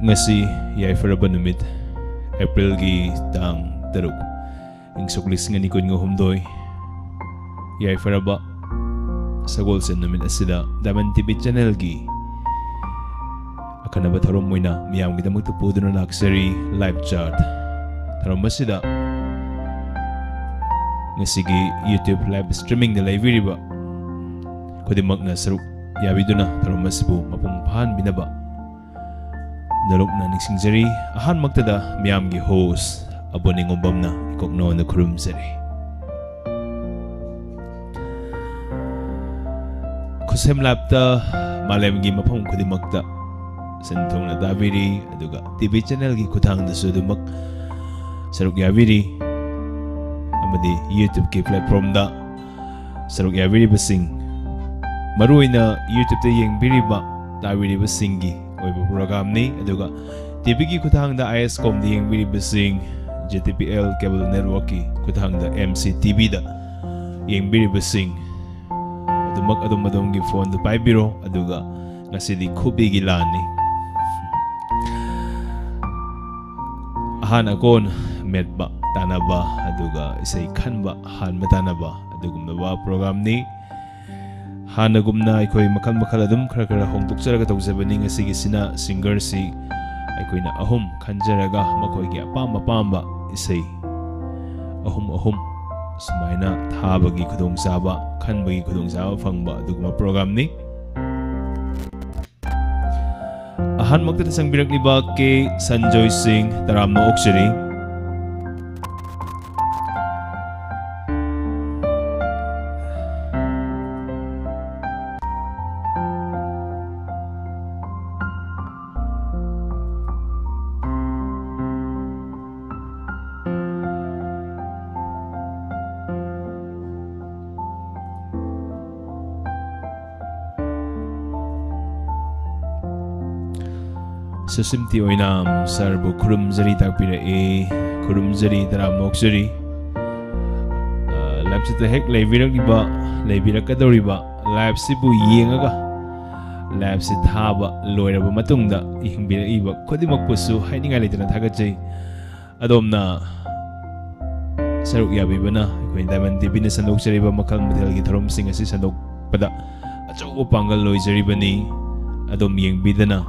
Ngasi yaifraba numit April gi tang taruk ing suklis nga nikon nga humdoy yaifraba sagol sen numit asida daman TV channel gi akan ba tarom mo na miyam kita magtupudo na luxury live chat tarom masida nga sige YouTube live streaming na live ba kodi mag na saruk yabi do na tarom masibu mapungpahan binaba Nalok na nagsingjari, ahan magtada miyam gi host abo ning umbam na ikokno na kurumsari. Kusem lapta malem gi mapam kudi magta sentong na daviri aduga TV channel gi kutang da sudumak saruk yaviri amadi YouTube ki platform da saruk yaviri basing maruay na YouTube ta yang biri ba daviri basing gi oibo program ni aduga TV ki kutang da ISCOM di yang biri basing JTPL cable network ki kutang da MCTV da yang biri basing adumak adum gi phone da 5 biro aduga ngasi di kubi gilani ahan akon medba tanaba aduga isay kanba han matanaba adugum na ba program ni Hanagumna ako'y makal adum kara hongtukjaraga tawjabani ngasigi sina singer si ako'y na ahum kanjaraga mako'y gi apamba isay ahum sumayna thabagi khudong saba khanbagi khudong saba phangba aduguma program ni ahan magta sang birak liba ke Sanjoy Singh taramno oksiri Sasimti oinam sarbo kurumjari takpira kurumjari taramnoksari live sita hek leibirak kadoriba live sibu yengaga live si thaba loiraba matungda ihingbirak iba khodimak pusu hainingai leitana thagajai adomna saruk yabibana akhoi Diamond TV na sandoksariba makal mathel gi thorom sing asi sandokpada achau pangal loijaribani adom yengbidana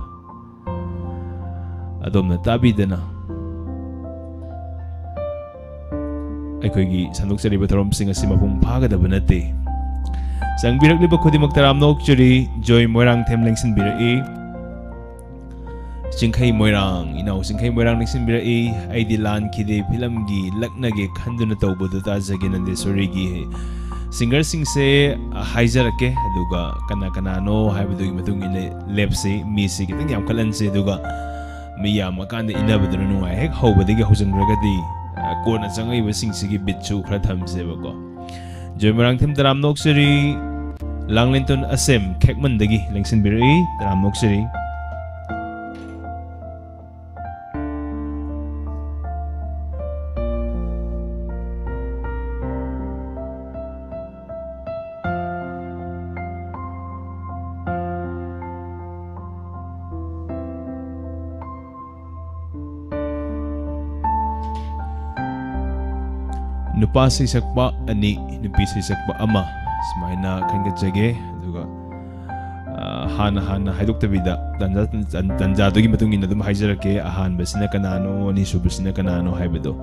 adom na tabidana aikoigi sandoksariba thorom sing asi mapung phagadaba nate sangbirak liba khodimak taramno okchuri Joy Moirang themlengsin birai Singkhai Moirang nengsin birai aidi lan khide film gi laknage khanduna tawbodu ta jaginande sorigi singer singse haijarake aduga kana no haibudu matung ile lepse misi kitang yam kalanse aduga miyam akanda inabaduna nuai hek hobadagi haujangragadi kona jangai basingsi bitchu khra thamse bako Joy Moirang them taramnoksari langlenton asem khekmandagi lengsin birai taramnoksari Nupa sa isakpa ani nupi sa isakpa ama sumayna kangatjage aduga hana haidok tabida tanjadogi matungin adum haijarake ahanba sina kanano ni subsina kanano haibado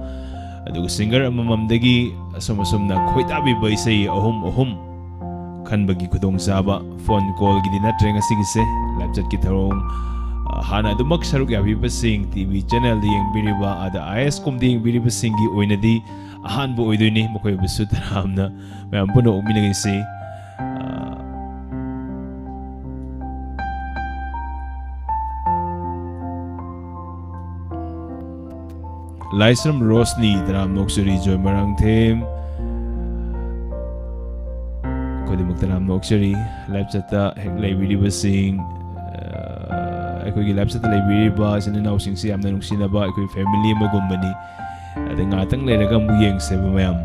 aduga singer amamamdagi asum na khoitabi baisai ahum khanbagi khudong saba phone call gidi na trenga sigise live chat ki tharong hana adumak saruk yabi basing TV channel ding biriba ada ISCOM ding biriba singi oinadi ahanbo oidoini mokoy bisu taramna mayam puno uminagay si Laisram Rosni taramnoksari Joy Moirang them kodi magtaramnoksari live chata heklay biriba sing ako'y live chata lay biriba sinanaw sing siyam na nungsinaba ako'y family magumbani ada ngatang leraga muyeng seba mayam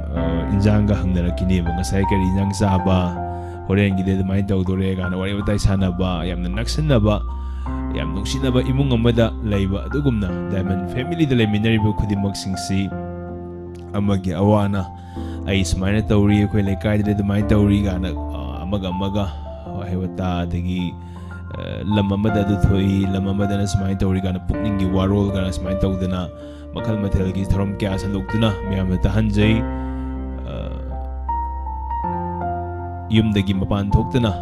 injanga hangnarakini ngasai kari injang saba horen gide mai tawdore kana wari batai sanaba yamna naksanaba yam nungsinaba imung amada laiba adugumna Diamond family da laiminariba khudimak singsi amagi awana ai sumaina tawri khoi laikai da dumai tawri gana amaga hewata dagi lam amada du thoi lam amada na sumaina tawri gana pukningi warol gana sumaina tawdana makhal mathel gi thorom kya sanduktuna miyam ta hanjai yumdagi mapan thoktana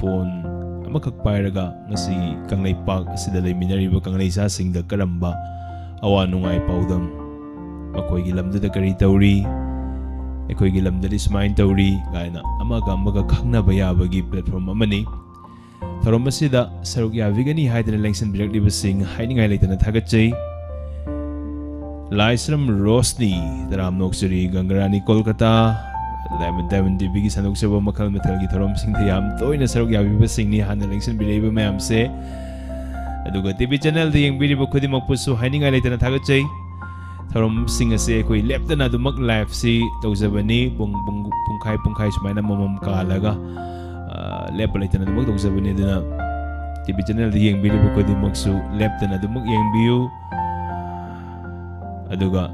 phone amakak pairaga ngasi kanglai pak asida laiminariba kanglai sa singda karamba awa nungai paudam makoi gi lamda da kari tawri ekoi gi lamda di sumain tawri gaina amaga khangna bayabagi platform amani thorom asida saruk yavigani haidana lengsan birakliba sing hainingai leitana thagachai Laisram Rosni Taram Noksuri Gangarani Kolkata Diamond TV ki sanuk seba makhal mathal ki thorom sing thayam toina saruk yabiba sing ni hana lengsan bilaiba mayam se aduga TV channel de yang biriba khudi makpusu hainingai leitana thagachai thorom sing ase koi leptana dumak live si tawjabani pungkhai sumaina mamam kalaga lepa leitana dumak tawjabani duna TV channel de yang biriba khudi maksu leptana dumak yang biu aduga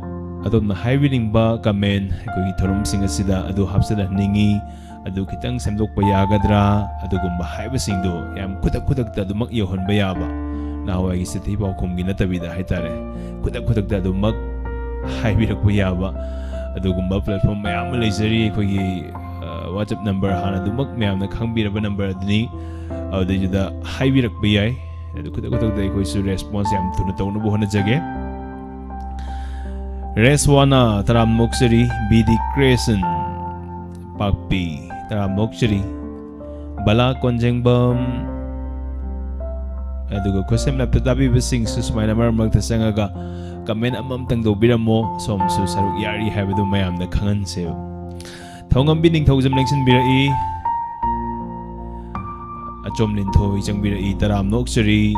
adom na hiring ba comment koi thorom sing asida adu hapsada ningi adu kitang semdok payagadra adugumba haiba singdo yam kudak ta dumak yohon bayaba nawai gi siti ba khum gi natabida haitare kudak ta dumak haibirak bayaba adugumba platform mayam leizari koi gi WhatsApp number hana dumak mayam na khangbiraba number adni aduda haibirak bayai adu kudak ta koi su response yam thuna tawna bo hana jage Reswana Taram Moksari BD Crescent Pakpi Taram Moksari Bala Konjengbam aduga kusem lapta tabi basing susmaina marmak tasangaga kamen amam tangdo biramo som su saruk yari habadu mayam na khangan se thongam bining thojam lengsin birai achom lin thoi chang birai Taram Moksari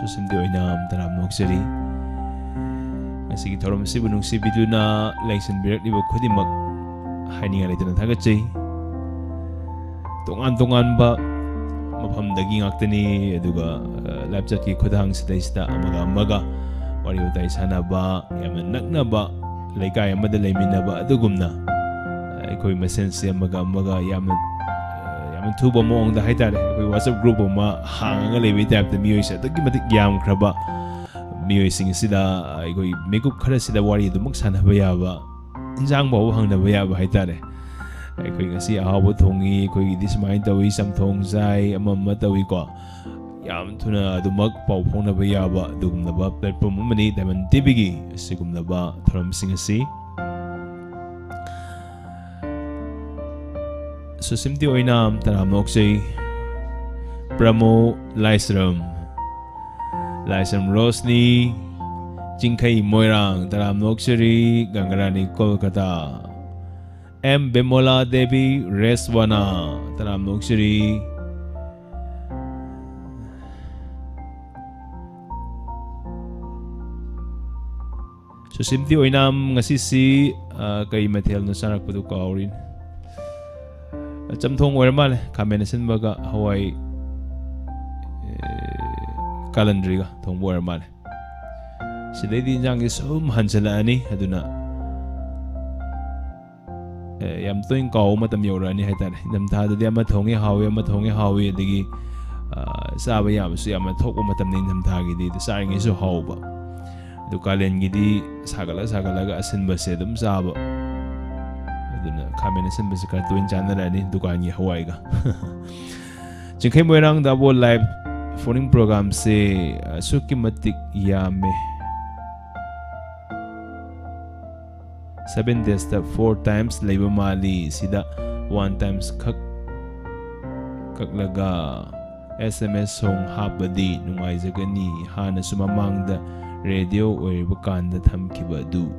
Susimdi oinam Taram Noksari Masigi thorom si bunung si bidu na lengsan birak liba khudimak haininga leitana thagachai tongan ba mafamdagi ngaktani aduga live chat ki khudang sidaista amaga wari utai sanaba yamna naknaba laikai amada leiminaba adugumna aikoi masense amaga yamna thuba mong da haitare koi WhatsApp group ma hanga lebi type da miyoi sa tagi matik yam khraba miyoi sing sida koi makeup khara sida wari du mak sana ba yaba injang ba hangna ba yaba haitare koi ngasi ahabu thongi koi this mind tawi sam thong jai amam tawi ko yam thuna du mak pau phongna ba yaba dugumna ba platform mani Diamond TV gi sigumna ba thorom sing asi Susimti oinam Taram Noksari Pramo Laisram Rosni Jingkai Moirang Taram Noksari Gangarani Kolkata M. Bemola Devi Reswana Taram Noksari Susimti oinam ngasisi kay mathel no sarak padu kaurin Chamthong oirmal kamenasin baga Hawaii calendar ga thong oirmal sidai din jang isum hansala ani aduna yam toin kaw matam yorani haitare nam tha da ama thongi hawi digi saba yam su yam thok matam nin nam tha gi di saring isu hawba du kalen gi di sagala ga asin ba se dum saba aduna combination base ka twin channel ani dukan gi Hawaii ga jingkai moirang da bo live phoning program se sukimatik yame 7 days ta 4 times labor mali sida 1 times kaklaga SMS song habadi nungai jagani hana sumamang da radio oiriba kanda thamkiba du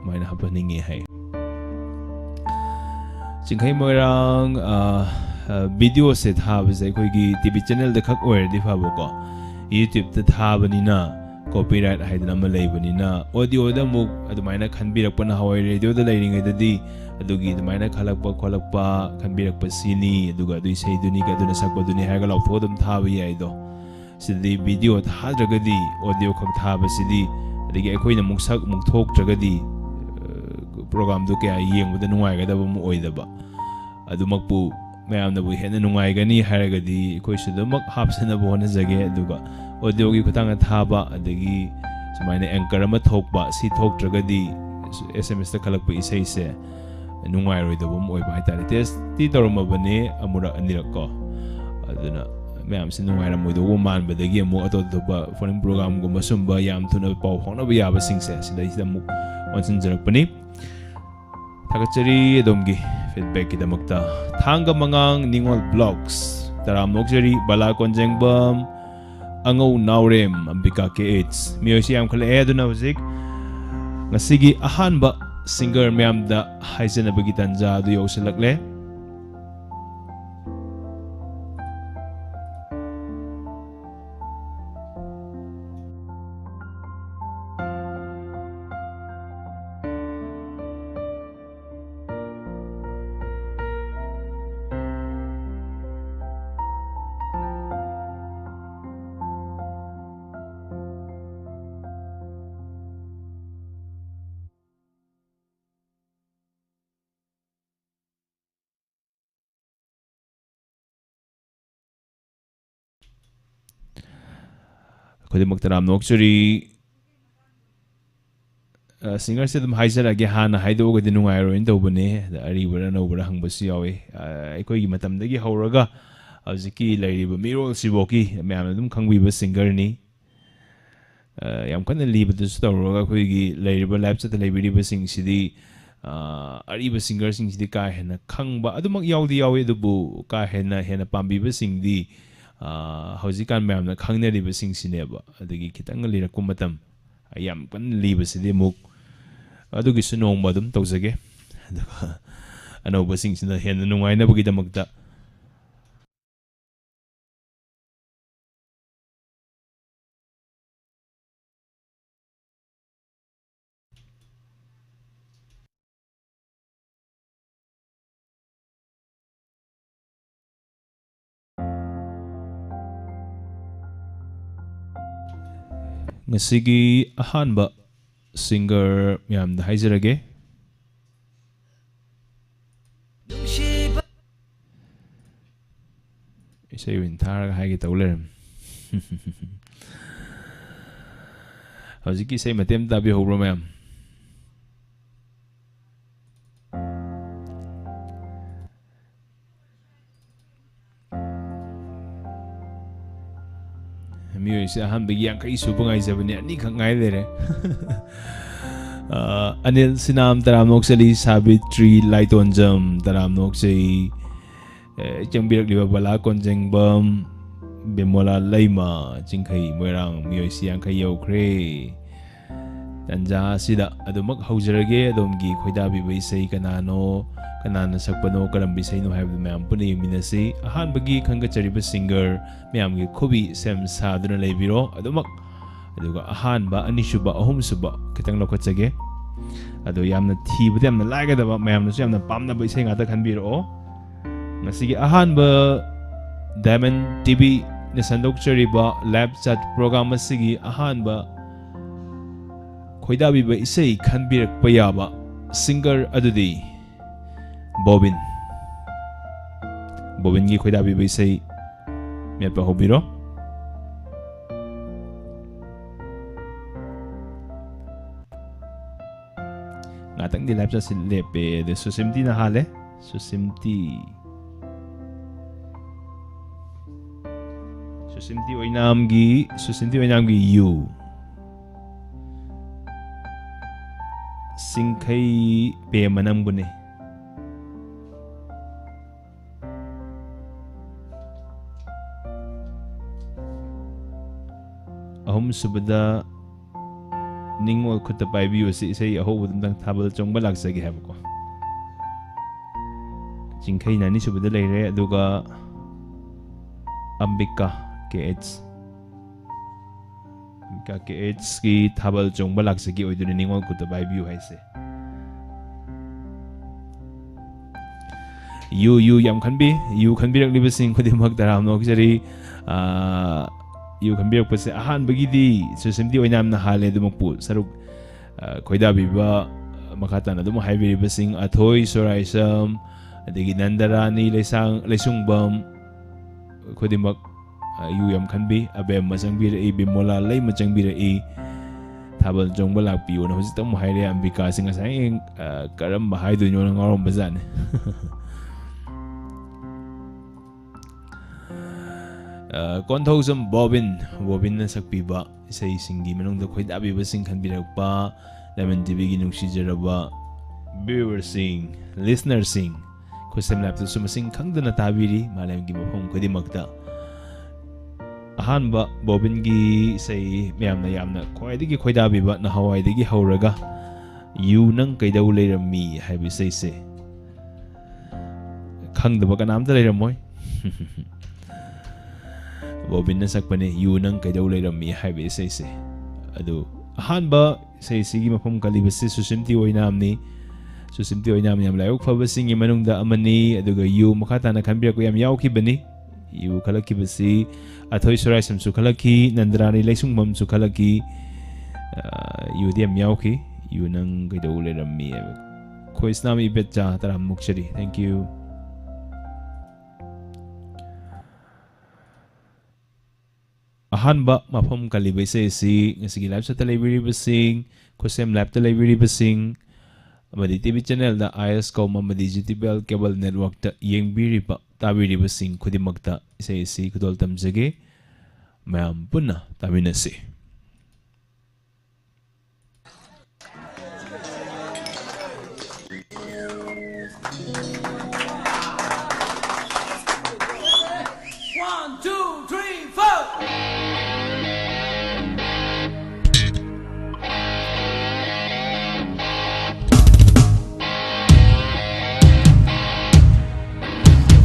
maina hapaningi hai jingkai moirang video se thaba se koi gi TV channel de khak oir di phabo ko YouTube ta thaba ni na copyright haidana ama leibanina audio da muk adumaina khanbirakpana hawai radio da leiringai dadi adugi adumaina khalakpa kholakpa khanbirakpa sini aduga adu isai duni ka aduna sakpa duni haiga lautho dum thaba yai do sidi video thadragadi audio khak thaba sidi adigi akoina muk sak muk thok tragadi program du kya yengbuda nungai ga daba mu oidaba adumakpu mayamna bu hena nungai gani haragadi koi sudamak hapsana bo na jage aduga audio gi khutang thaba adagi sumaina anchor ama thokba si thoktragadi SMS ta khalakpa isai se nungai roi daba mu oiba haitare test ti torma bane amura anirak ko aduna mayam sin nungai ram moido man badagi amu ato doba phone program go masumba yam thuna pau phona ba yaba singse sidai sidamu onsin jarak pani Thakachari domgi feedback kidamakta thanga mangang ningol blogs taram nokjari bala konjengbam angau naurem ambika kh miosi am khale aduna hojik ngasigi ahanba singer myam da haijana bagi tanja du yoselakle Kodimoktaram nokchuri singer se dum haijara ge hana haido ga dinungai ro in dobane da ari bara no bara hangbasi yawe aikoi gi matam dagi hauraga aziki lairiba mirol siboki myam dum khangbi ba singer ni yam kana liba du storaga koi gi lairiba lab chat laibiri ba sing sidi ari ba singer sing sidi ka hena khangba adumak yaudi yawe dubu ka hena pambi ba sing di haujikan mayamna khangnariba singsineba adagi kitang lirakku matam ayam kan liba sidi muk adugi sunongba dum tawjage aduga anoba singsina hena nungaina bagi damakta ngasigi ahanba singer myam da haizarage isai win tharaga haige tawlerem hojiki sai matem tabi hobro myam mioisi ahanba yang kai suba ngai jabani ani khang ngai lere anil sinam taram noksali sabitri laitonjam taram noksai changbirak liba bala konjengbam bemola laima chingkhai moirang mioisi yang kai yokre tanja sida adumak haujarage adomgi khoidabi baisai kanano kanana sakpano karambi saino haibdu mayam puni minasi ahan bagi khanga chariba singer mayam gi khobi sem saduna leibiro adumak aduga ahan ba anisuba ahum suba kitang lokachage adu yamna thibudi yamna laiga daba mayam nasu yamna pamna ba isai ngata khanbiro ngasigi ahan ba Diamond TV na sandok chariba live chat program asigi ahan ba khoidabi ba isai khanbirak payaba singer adudi Bobin gi khoidabi ba isai mepa hobiro ngatang di live chat lepe de susimti na hale susimti oinam gi you singkai pe manam gune ahum subada ningwal khutta paibi wasi sei aho budang thabal chongba laksagi habko singkai nani subada leire aduga ambika के ads की थाबल चोंग बलाक से की ओइदुने निंगोल कुत by view है से you yam खनबी you खनबी रख लिबसिंग खुदी मक दराम नो जरी यू खनबी रख पसे अहान बगीदी सुसिमदी ओइनाम ना हाले दुमपु सरुक खोइदा बिबा मखाता ना दुम हाइबी रिबसिंग अथोई सोराइसम अदगी नंदरानी लेसुंगबम खुदी मक यू याम खनबी अबेम मचंबी रे बिमोला लै मचंबी रे थाबल चोंग बलाक पियो ना हुजितम हाइरे अंबिका सिंग साइ करम हाइदु न्यो ना ngorом बजाने कौनथौजम बॉबिन न सकपीबा इसै सिंगी मनोंग खोइदाबीबा सिंग खनबिरकपा लेमन टीवी की नुक्सीजरबा व्यूअर सिंग लिसनर सिंग खुसम लैब सुम सिंग खंगदना ताबिरी मालम की मफम खुदिमक्ता अहानबा बॉबिन की इसै मयामना यामना खोइदगी खोइदाबीबा न हवाइदगी हौरगा यू नंग कैदौ लेरमी हाइबि सैसे खंगदबा कनामता लेरमोय बॉबिन न सकपने यू नंग कैदौ लेरमी हाइबि सैसे अदु अहानबा सैसिगी मफम कलिबसे सुसिमती ओइनामनी सुसिमती ओइनाम याम लायक फबसिंगी मनुंगदा अमनी अदुगा यू मखाताना खनबिरको याम यावखिबनी यू खलखिबसी अथोई सोराइसम सु खलखि नंदरानी लेसुंगमम सु खलखि यू दियम यावखि यू नंग कैदौ लेरमी खोइसनाम इबेचा तराम मुक्चरी थैंक यू अहानबा मफम कलिबसे सी ngasi live sa television khosem lab television amadi tv channel da iscom amadi gtbl cable network ta yengbiriba tabiriba sing khudimakta isai si khudol tamjage mayam punna taminase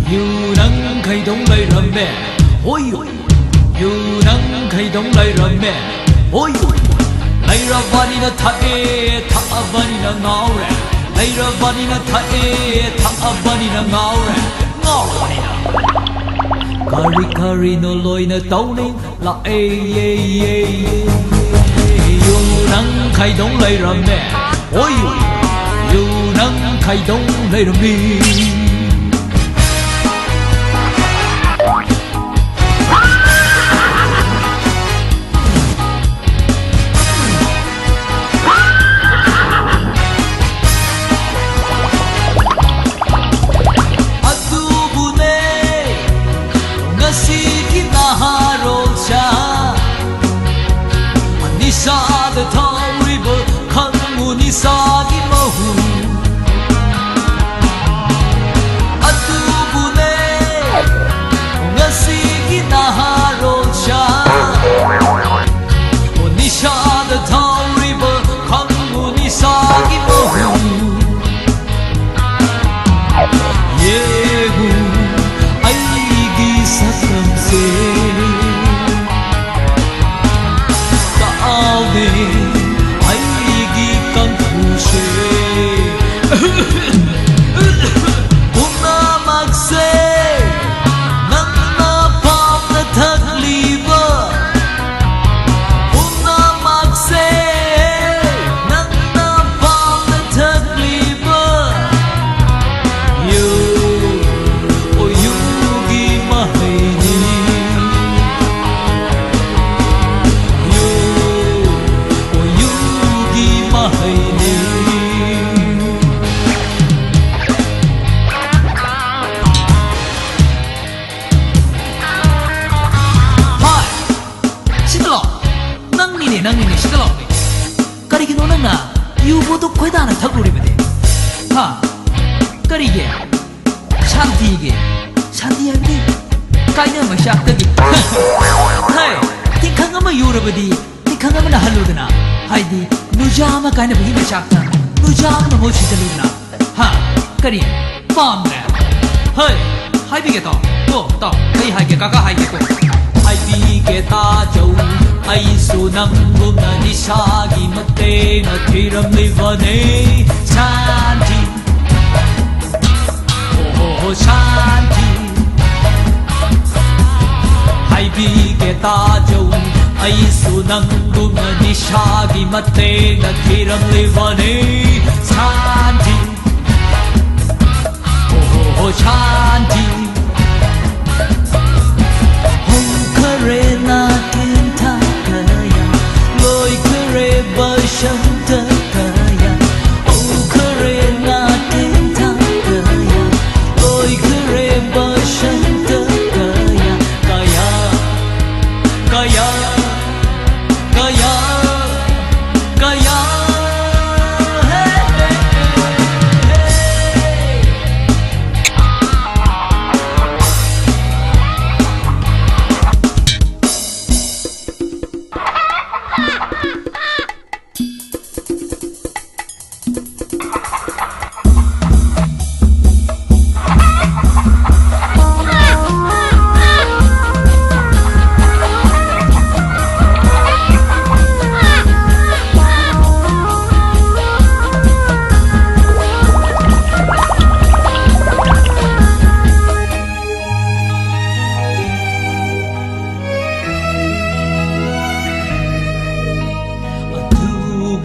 You nang khai dong lai ram me, oi oi. You nang khai dong lai ram me, oi oi. Lai ra vani na tha vani na ngao re. Lai ra vani na tha vani na ngao re. Ngao vani na. Kari no loi na tau ni la You nang khai dong lai ram me, oi oi. You nang khai dong lai ram me. Sagi mahu Atubune Ngasi ginaharo cha Onishada tauriba Kanguni sagi mahu Yehu Aigi sakam se Taave Una magse nang napam na tagliba Una magse nang napam na tagliba You o yugi mahini You o yugi mahini nang ni shikalo kari ki no nang na yu bo to khoida na thakuri bade ha kari ge shanti ya ni kai na ma shak tagi hai ti khanga ma yu rabadi ti khanga ma na haludna hai di nujama kai na bhi ma shak ta nujama na mo chi taludna ha kari pam na hai bi ge to kai hai ge kaka hai ge ko 하이비게 따져 아이소 남구나 니샤기 맞대나 뒤람리바네 샨티 오 샨티 하이비게 따져 아이소 남구나 니샤기 맞대나 뒤람리바네 샨티 오 샨티 Karena kinta kaya Loi kare bashan ta kaya Oh karena kinta kaya Loi kare bashan ta kaya Kaya Kaya Kaya Kaya Hey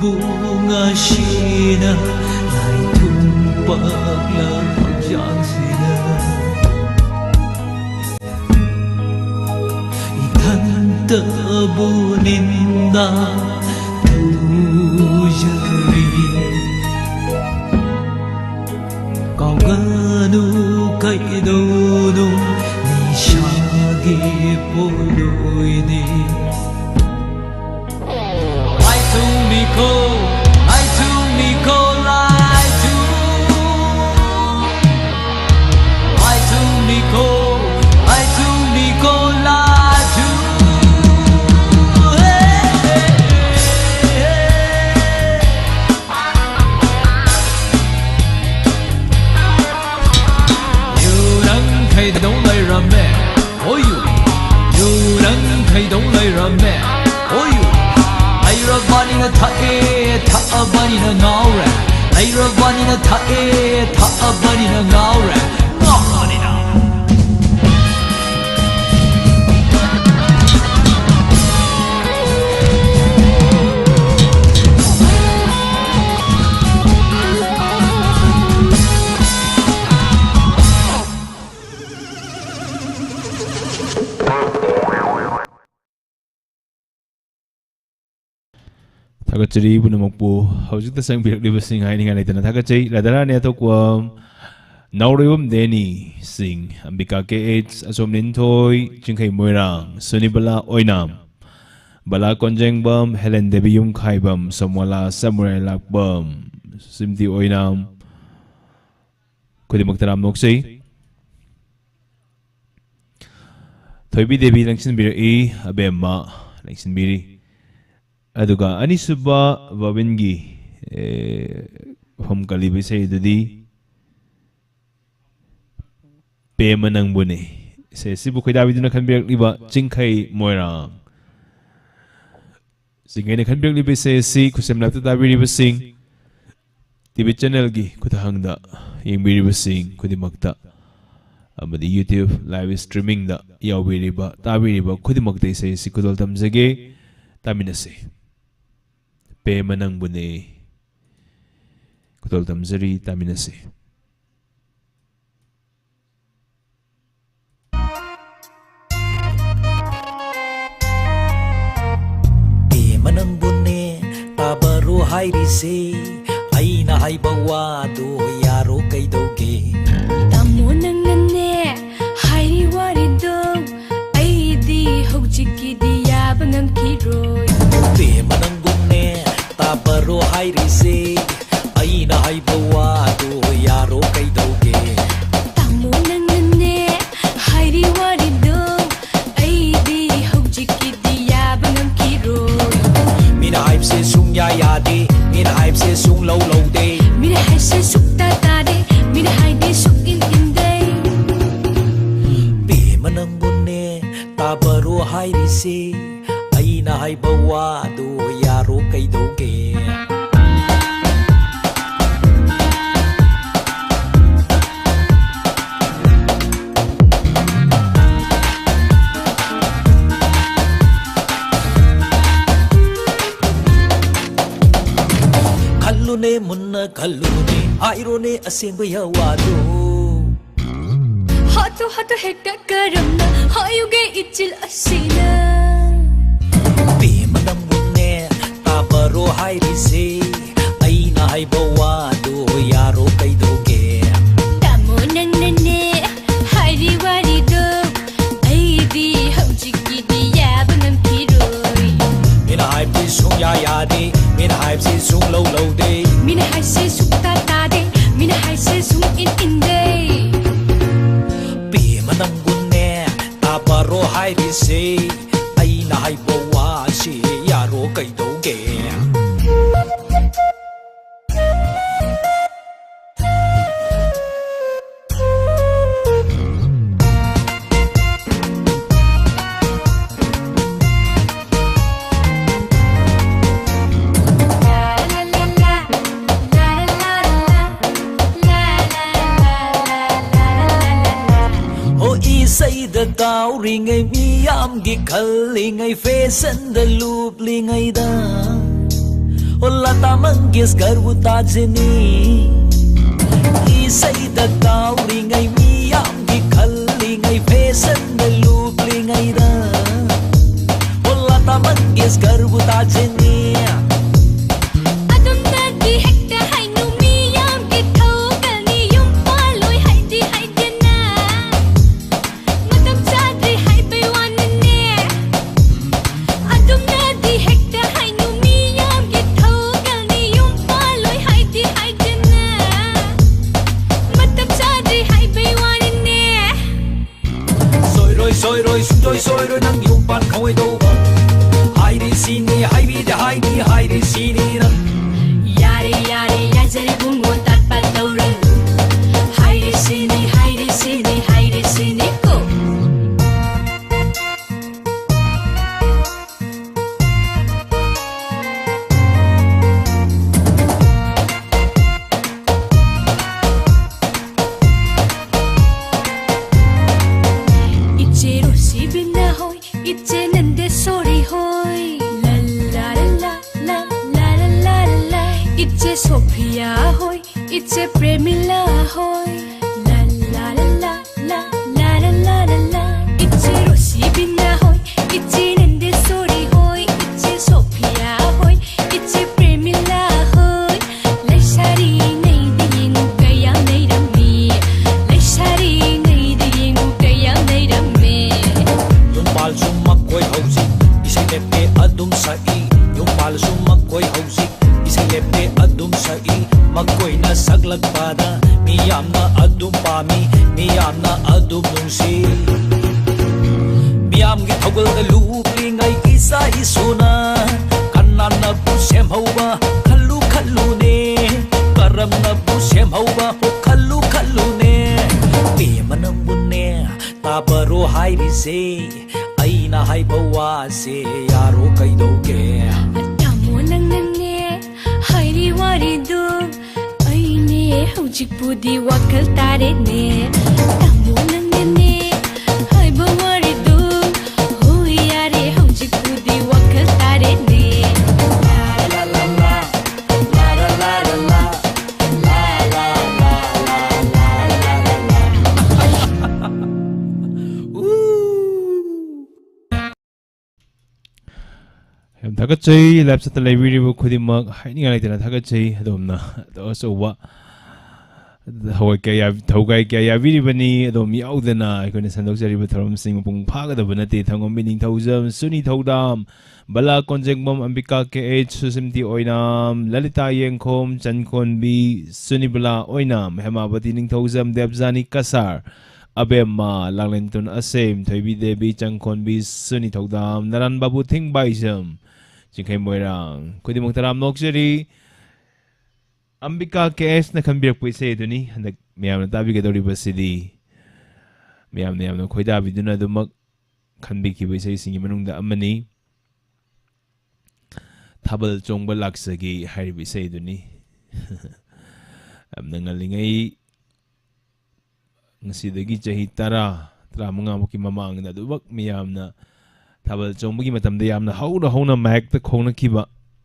bunga sina lại tumpak lang pagyan sina itanta buninda tujari kau ganu kay dono ni shagi poloy ni Lie to me, lie to Lie to me, lie to me, lie to You đang thấy don't lấy ra mẹ Ôi you đang thấy don't lấy ra mẹ Ôi Airabani na tae, taabani na ngaure. Airabani na tae, taabani na ngaure. Ngaure na. Thakachari bunamokpu hojik ta sang birak liba sing hai ninga naitana thakachai ladara ne to kwam nauribam deni sing ambika ke h asom nin thoi chingkhai moirang sunibala oinam bala konjeng bam helen debiyum khaibam somwala samurai lakbam simti oinam kodimak taram noksei thoibi debi langsin birak I abemma langsin biri aduga anisuba babingi hom kalibi say dudi pemanang bune se sibu kay dawi duna kan biyak liba chingkay moirang singay na kan biyak liba say si kusem lapta dawi liba sing TV channel gi kutahangda yung biriba sing kudimakta amadi YouTube live streaming da yaw biriba dawi liba kudimakta say si kudol tamzage taminase Pemanang bune Kutol tamzari taminase Pemanang bune tabaru hairisi ay na haibawa do yaro kay doge Tamo nang nane hairi warido ay di hojiki di yabang ang kiroy Pemanang Tabaro hairisi ay na haibawa do yaro kay doge Tamo nang nane hairi warido ay di hojiki di yabang ang kiroy Mina hype se sung yayade Mina hype se sung low low day Mina hype se suk tatade Mina hype di suk in day Pemanang bune tabaro ꯋꯥꯗꯣ ꯌꯥꯔꯣ ꯀꯩꯗꯧꯒꯦ khallune munna khallune hairone asengba yawado Hato hato hekta karamna hayuge ichil asina be manam munne tabaro hairise aina haiba wado yaro kaidoge Tamo nang nane hairi wari do aidi haujiki diyaba ngam kiroi mina hype si sung ya ya de mina hype si sung low low de Mina hai se sung ta ta de Mina hai se sung in day be manam munne tabaro hairise aina haiba wa si yaro kaidoge da kauri ngai miyam gi khalli ngai fashion da loop li ngai da Lata Mangeshkar uta jeni isai da kauri ngai miyam gi khalli ngai fashion da loop li ngai da Lata Mangeshkar uta jeni Adum na di hekta hai nu miyam ki thau kal ni yum pa loi hai di hai dena Matam sadri hai bai wan ne Adum na di hekta hai nu miyam ki thau kal ni yum pa loi hai di hai dena Matam sadri hai bai wan ne Soi roi soi roi nang yung pan khoi do hai ri sini hai bi da hai ri sini na Yare yare yazari bungo tat pat tauran Hai ri sini ko Iche rosi binna hoy iche nande sorry hoy La la la la la la la la Iche Sophia hoy iche Premila hoy La la la la la la la la la la Iche rosi binna hoy iche nande sorry hoy iche Sophia hoy iche Premila hoy Lai sari ngai di yingu kaya ngai rami Lai sari ngai di yingu kaya ngai rami yung pal sumakoi hausi isai lepe adum sai yung pal sumakoi hausi isai lepe adum sai makoi na saglag pada miyam na adum pami miyam na adum nungsi miyam gi thogol da loop li ngai isa isuna kannan na bu sem hauba khallu khallu ne karam na bu sem hauba ho khallu khallu ne be manam bunne tabaro hai ri se aina hai bawa se yaro kaidoge Tamo nang nane hairi wari do aine haujik pudi wakal tare ne Tamo nang nane hai ba wari do hui yare haujik pudi wakal tare ne la la la la la la la la la la la la Yam thakachei lapsa ta library bu khudimak haini ngai tena thakachei adomna do so wa hawai kya ya thogai kya ya viri bani adom yaudana ikone sandok jari bu thoram sing pung phaga da banati thangom meaning thousand suni thodam bala konjengbom ambika ke h susimti oinam lalita yengkhom chankon bi suni bala oinam hemabati ning thousand debjani kasar abema langlentun asem thoibi debi chankon bi suni thodam naran babu thing baisam Jingkai moirang kudi mongtaram nokjeri ambika KS na kambir puise duni handak miyam na tabi gadori basidi miyam na khoida biduna dumak khanbi ki puise singi manung da amani Thabal ꯆꯣꯡꯕ ꯂꯥꯛꯆꯒꯦ ꯍꯥꯏꯔꯤꯕ ꯏꯁꯩꯗꯨꯅꯤ ꯌꯥꯝꯅ ꯉꯜꯂꯤꯉꯩ ꯉꯁꯤꯗꯒꯤ ꯆꯍꯤ 10-15ꯃꯨꯛꯀꯤ ꯃꯃꯥꯡꯗ ꯑꯗꯨꯃꯛ ꯃꯤꯌꯥꯝꯅ ꯊꯥꯕꯜ ꯆꯣꯡꯕꯒꯤ ꯃꯇꯝꯗ ꯌꯥꯝꯅ ꯍꯧꯅ ꯃꯥꯏꯛꯇ ꯈꯣꯡꯅꯈꯤꯕ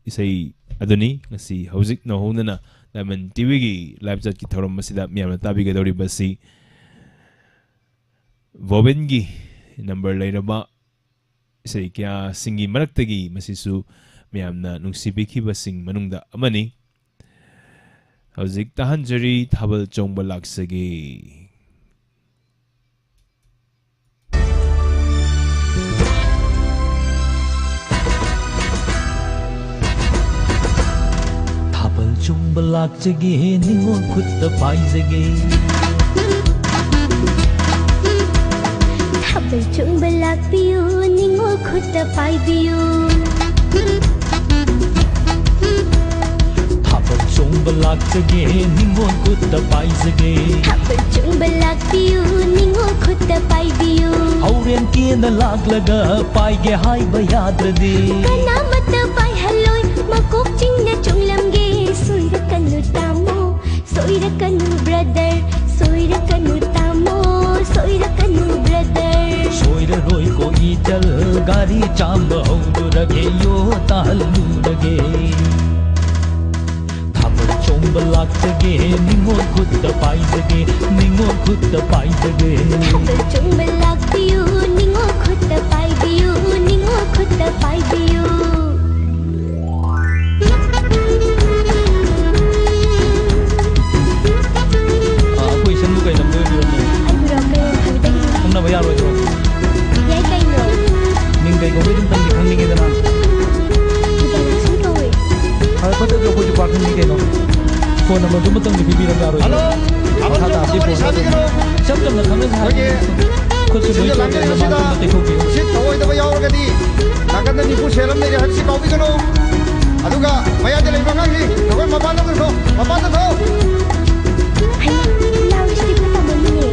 ꯏꯁꯩ ꯑꯗꯨꯅꯤ ꯉꯁꯤ ꯍꯧꯖꯤꯛ ꯅꯧꯍꯧꯅꯅ ꯗꯥꯏꯃꯟ ꯇꯤꯚꯤꯒꯤ ꯂꯥꯏꯚ ꯆꯠꯀꯤ ꯊꯧꯔꯝ ꯑꯁꯤꯗ ꯃꯤꯌꯥꯝꯅ ꯇꯥꯕꯤꯒꯗꯧꯔꯤꯕꯁꯤ ꯚꯣꯕꯤꯟꯒꯤ ꯅꯝꯕꯔ ꯂꯩꯔꯕ ꯏꯁꯩ ꯀꯌꯥꯁꯤꯡꯒꯤ ꯃꯔꯛꯇꯒꯤ ꯃꯁꯤꯁꯨ ꯃꯤꯌꯥꯝꯅ ꯅꯨꯡꯁꯤꯕꯤꯈꯤꯕꯁꯤꯡ ꯃꯅꯨꯡꯗ ꯑꯃꯅꯤ ꯍꯧꯖꯤꯛ ꯇꯥꯍꯟꯖꯔꯤ ꯊꯥꯕꯜ ꯆꯣꯡꯕ ꯂꯥꯛꯆꯒꯦ ꯊꯥꯕꯜ ꯆꯣꯡꯕ ꯂꯥꯛꯆꯒꯦ ꯅꯤꯡꯉꯣꯜ ꯈꯨꯠꯇ ꯄꯥꯏꯖꯒꯦ ꯊꯥꯕꯜ ꯆꯣꯡꯕ ꯂꯥꯛꯄꯤꯌꯨ ꯅꯤꯡꯉꯣꯜ ꯈꯨꯠꯇ ꯄꯥꯏꯕꯤꯌꯨ ꯊꯥꯕꯜ ꯆꯣꯡꯕ ꯂꯥꯛꯆꯒꯦ ꯅꯤꯡꯉꯣꯜ ꯈꯨꯠꯇ ꯄꯥꯏꯖꯒꯦ ꯊꯥꯕꯜ ꯆꯣꯡꯕ ꯂꯥꯛꯄꯤꯌꯨ ꯅꯤꯡꯉꯣꯜ ꯈꯨꯠꯇ ꯄꯥꯏꯕꯤꯌꯨ ꯍꯧꯔꯦꯟ ꯀꯦꯅ ꯂꯥꯛꯂꯒ ꯄꯥꯏꯒꯦ ꯍꯥꯏꯕ ꯌꯥꯗ꯭ꯔꯗꯤ ꯀꯅꯥꯃꯠꯇ ꯄꯥꯏꯍꯜꯂꯣꯏ ꯃꯀꯣꯛ ꯆꯤꯡꯅ ꯆꯣꯡꯂꯝꯒꯦ ꯁꯣꯏꯔꯛꯀꯅꯨ ꯇꯥꯃꯣ ꯁꯣꯏꯔꯛꯀꯅꯨ ꯕ꯭ꯔꯗꯔ ꯁꯣꯏꯔꯛꯀꯅു ꯇꯥꯃꯣ ꯁꯣꯏꯔꯛꯀꯅു ꯕ꯭ꯔꯗꯔ ꯁꯣꯏꯔꯔꯣꯏꯀꯣ ꯏꯆꯜ ꯒꯥꯔꯤ ꯆꯥꯝꯕ ꯍꯧꯔꯨꯔꯒꯦ ꯌꯣ ꯇꯥꯍꯜꯂꯨꯔꯒꯦ ꯊꯥꯕꯜ ꯆꯣꯡꯕ ꯂꯥꯛꯆꯒꯦ ꯅꯤꯡꯉꯣꯜ ꯈꯨꯠꯇ ꯄꯥꯏꯖꯒꯦ ꯅꯤꯡꯉꯣꯜ ꯈꯨꯠꯇ ꯄꯥꯏꯖꯒꯦ ꯊꯥꯕꯜ ꯆꯣꯡꯕ ꯂꯥꯛꯄꯤꯌꯨ ꯅꯤꯡꯉꯣꯜ ꯈꯨꯠꯇ ꯄꯥꯏꯕꯤꯌꯨ ꯅꯤꯡꯉꯣꯜ ꯈꯨꯠꯇ ꯄꯥꯏꯕꯤꯌꯨ ꯑꯩꯈꯣꯏ ꯏꯁꯟꯕꯨ ꯀꯩ ꯂꯝꯗ ꯑꯣꯏꯕꯤꯔꯝꯅꯣ ꯑꯩꯕꯨꯔꯣ ꯀꯩꯅꯣ ꯍꯥꯏꯕꯗꯒꯤ ꯈꯪꯅꯕ ꯌꯥꯔꯣꯏꯗ꯭ꯔꯣ ꯌꯥꯏ ꯀꯩꯅꯣ ꯃꯤꯡ ꯀꯩ ꯀꯧꯕ ꯑꯗꯨꯝꯇꯪꯗꯤ ꯈꯪꯅꯤꯡꯉꯦꯗꯅ ꯕꯤꯗ꯭ꯌꯥꯂꯛꯁꯃꯤ ꯀꯧꯏ ꯐꯔꯦ ꯐꯠꯇ꯭ꯔꯁꯨ ꯑꯩꯈꯣꯏꯁꯨ ꯄꯥꯈꯪꯅꯤ ꯀꯩꯅꯣ ꯐꯣꯟ ꯅꯝꯕꯔꯗꯨꯃꯇꯪꯗꯤ ꯄꯤꯕꯤꯔꯝ ꯌꯥꯔꯣꯏꯗ꯭ꯔꯣ ꯃꯈꯥ ꯇꯥꯕꯗꯤ ꯐꯣꯟ ꯏꯆꯝ ꯆꯝꯅ ꯈꯪꯅꯁꯦ ꯍꯥꯏꯕꯅꯤ ꯈꯨꯠꯁꯨ ꯂꯣꯏ ꯆꯣꯠꯂꯦ ꯃꯃꯥꯡꯗ ꯇꯩꯊꯣꯛꯄꯤꯌꯨ ꯁꯤꯠ ꯊꯑꯣꯏꯗꯕ ꯌꯥꯎꯔꯒꯗꯤ ꯅꯥꯀꯟꯗ ꯅꯤꯐꯨ ꯁꯦꯜ ꯑꯃ ꯂꯩꯔꯦ ꯍꯥꯏꯕꯁꯤ ꯀꯥꯎꯕꯤꯒꯅꯨ ꯑꯗꯨꯒ ꯃꯌꯥꯗ ꯂꯩꯕ ꯑꯉꯥꯡꯁꯤ ꯑꯩꯈꯣꯏ ꯃꯄꯥꯟꯗ ꯊꯣꯛ ꯃꯄꯥꯟꯗ ꯊꯣꯛ ꯍꯩꯃꯥ ꯂꯥꯎꯔꯤꯁꯤꯗꯤ ꯈꯔ ꯇꯝꯃꯝꯃꯤꯅꯦ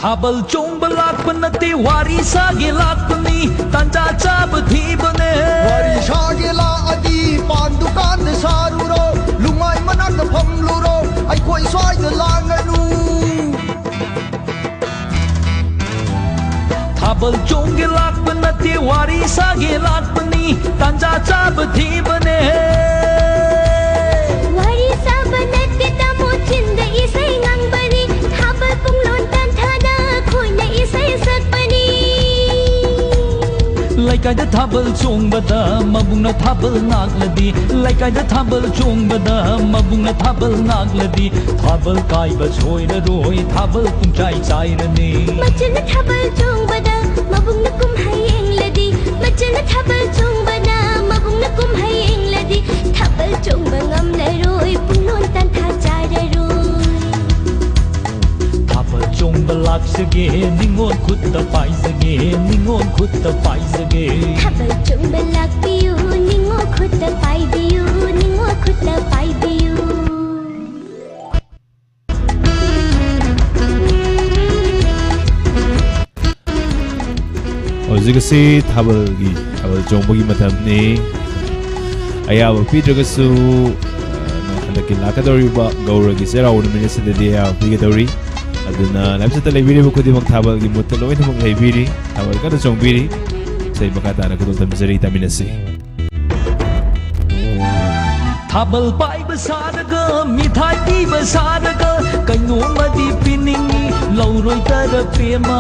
ꯊꯥꯕꯜ ꯆꯣꯡꯕ ꯂꯥꯛꯄ ꯅꯠꯇꯦ ꯋꯥꯔꯤ ꯁꯥꯒꯦ ꯂꯥꯛꯄꯅꯤ ꯇꯥꯟꯖꯥ ꯆꯥꯕ ꯊꯤꯕꯅꯦ ꯋꯥꯔꯤ ꯁꯥꯒꯦ ꯂꯥꯛꯑꯗꯤ ꯄꯥꯟ ꯗꯨꯀꯥꯟꯗ ꯁꯥꯔꯨꯔꯣ ꯂꯨꯉꯥꯏ ꯃꯅꯥꯛꯇ ꯐꯝꯂꯨꯔꯣ ꯑꯩꯈꯣꯏ ꯁ꯭ꯋꯥꯏꯗ ꯂꯥꯡꯒꯅꯨ ꯊꯥꯕꯜ ꯆꯣꯡꯒꯦ ꯂꯥꯛꯄ ꯅꯠꯇꯦ ꯋꯥꯔꯤ ꯁꯥꯒꯦ ꯂꯥꯛꯄꯅꯤ ꯇꯥꯟꯖꯥ ꯆꯥꯕ ꯊꯤꯕꯅꯦ ꯋꯥꯔꯤ ꯁꯥꯕ ꯅꯠꯇꯦ ꯇꯥꯃꯣ ꯆꯤꯟꯗ ꯏꯁꯩ ꯉꯪꯕꯅꯤ ꯊꯥꯕꯜ ꯄꯨꯡꯂꯣꯟ ꯇꯥꯟꯊꯥꯗ ꯑꯩꯈꯣꯏꯅ ꯏꯁꯩ ꯁꯛꯄꯅꯤ ꯂꯩꯀꯥꯏꯗ ꯊꯥꯕꯜ ꯆꯣꯡꯕꯗ ꯃꯕꯨꯡꯅ ꯊꯥꯕꯜ ꯉꯥꯛꯂꯗꯤ ꯂꯩꯀꯥꯏꯗ ꯊꯥꯕꯜ ꯆꯣꯡꯕꯗ ꯃꯕꯨꯡꯅ ꯊꯥꯕꯜ ꯉꯥꯛꯂꯗꯤ ꯊꯥꯕꯜ ꯀꯥꯏꯕ ꯁꯣꯏꯔꯔꯣꯏ ꯊꯥꯕꯜ ꯄꯨꯡꯆꯥꯏ ꯆꯥꯏꯔꯅꯤ ꯃꯆꯜꯅ ꯊꯥꯕꯜ ꯆꯣꯡꯕꯗ ꯃꯕꯨꯡꯅ ꯀꯨꯝꯍꯩ ꯌꯦꯡꯂꯗꯤ ꯃꯆꯜꯅ ꯊꯥꯕꯜ ꯆꯣꯡꯕꯗ ꯃꯕꯨꯡꯅ ꯀꯨꯝꯍꯩ ꯌꯦꯡꯂꯗꯤ ꯊꯥꯕꯜ ꯆꯣꯡꯕ ꯉꯝꯂꯔꯣꯏ ꯄꯨꯡꯂꯣꯟ ꯇꯥꯟꯊꯥ ꯆꯥꯔꯔꯣꯏ ꯊꯥꯕꯜ ꯆꯣꯡꯕ ꯂꯥꯛꯆꯒꯦ ꯅꯤꯡꯉꯣꯜ ꯈꯨꯠꯇ ꯄꯥꯏꯖꯒꯦ ꯅꯤꯡꯉꯣꯜ ꯈꯨꯠꯇ ꯄꯥꯏꯖꯒꯦ ꯊꯥꯕꯜ ꯆꯣꯡꯕ ꯂꯥꯛꯄꯤꯌꯨ ꯅꯤꯡꯉꯣꯜ ꯈꯨꯠꯇ ꯄꯥꯏꯕꯤꯌු ꯅꯤꯡꯉꯣꯜ ꯈꯨꯠꯇ ꯄꯥꯏꯕꯤꯌꯨ ꯍꯧꯖꯤꯛ ꯑꯁꯤ ꯊꯥꯕꯜ ꯆꯣꯡꯕꯒꯤ ꯃꯇꯝꯅꯤ ꯑꯌꯥꯕ ꯄꯤꯗ꯭ꯔꯒꯁꯨ ꯍꯟꯗꯛꯀꯤ ꯂꯥꯛꯀꯗꯧꯔꯤꯕ ꯒꯧꯔꯒꯤ ꯆꯩꯔꯥꯎꯕ ꯅꯨꯃꯤꯠ ꯑꯁꯤꯗꯗꯤ ꯑꯌꯥꯕ ꯄꯤꯒꯗꯧꯔꯤ ꯑꯗꯨꯅ ꯂꯥꯏꯞꯆꯠꯇ ꯂꯩꯕꯤꯔꯤꯕ ꯈꯨꯗꯤꯡꯃꯛ ꯊꯥꯕꯜꯒꯤ ꯃꯨꯠꯇ ꯂꯣꯏꯅꯃꯛ ꯂꯩꯕꯤꯔꯤ ꯊꯥꯕꯜ ꯀꯟꯅ ꯆꯣꯡꯕꯤꯔꯤ ꯏꯁꯩ ꯃꯈꯥ ꯇꯥꯅ ꯈꯨꯗꯣꯡ ꯊꯝꯖꯔꯤ ꯇꯥꯃꯤꯟꯅꯁꯤ ꯊꯥꯕꯜ ꯄꯥꯏꯕ ꯁꯥꯔꯒ ꯃꯤꯊꯥꯏ ꯄꯤꯕ ꯁꯥꯔꯒ ꯀꯩꯅꯣꯝꯃꯗꯤ ꯄꯤꯅꯤꯡꯉꯤ ꯂꯧꯔꯣꯏꯗꯔ ꯄꯦꯃ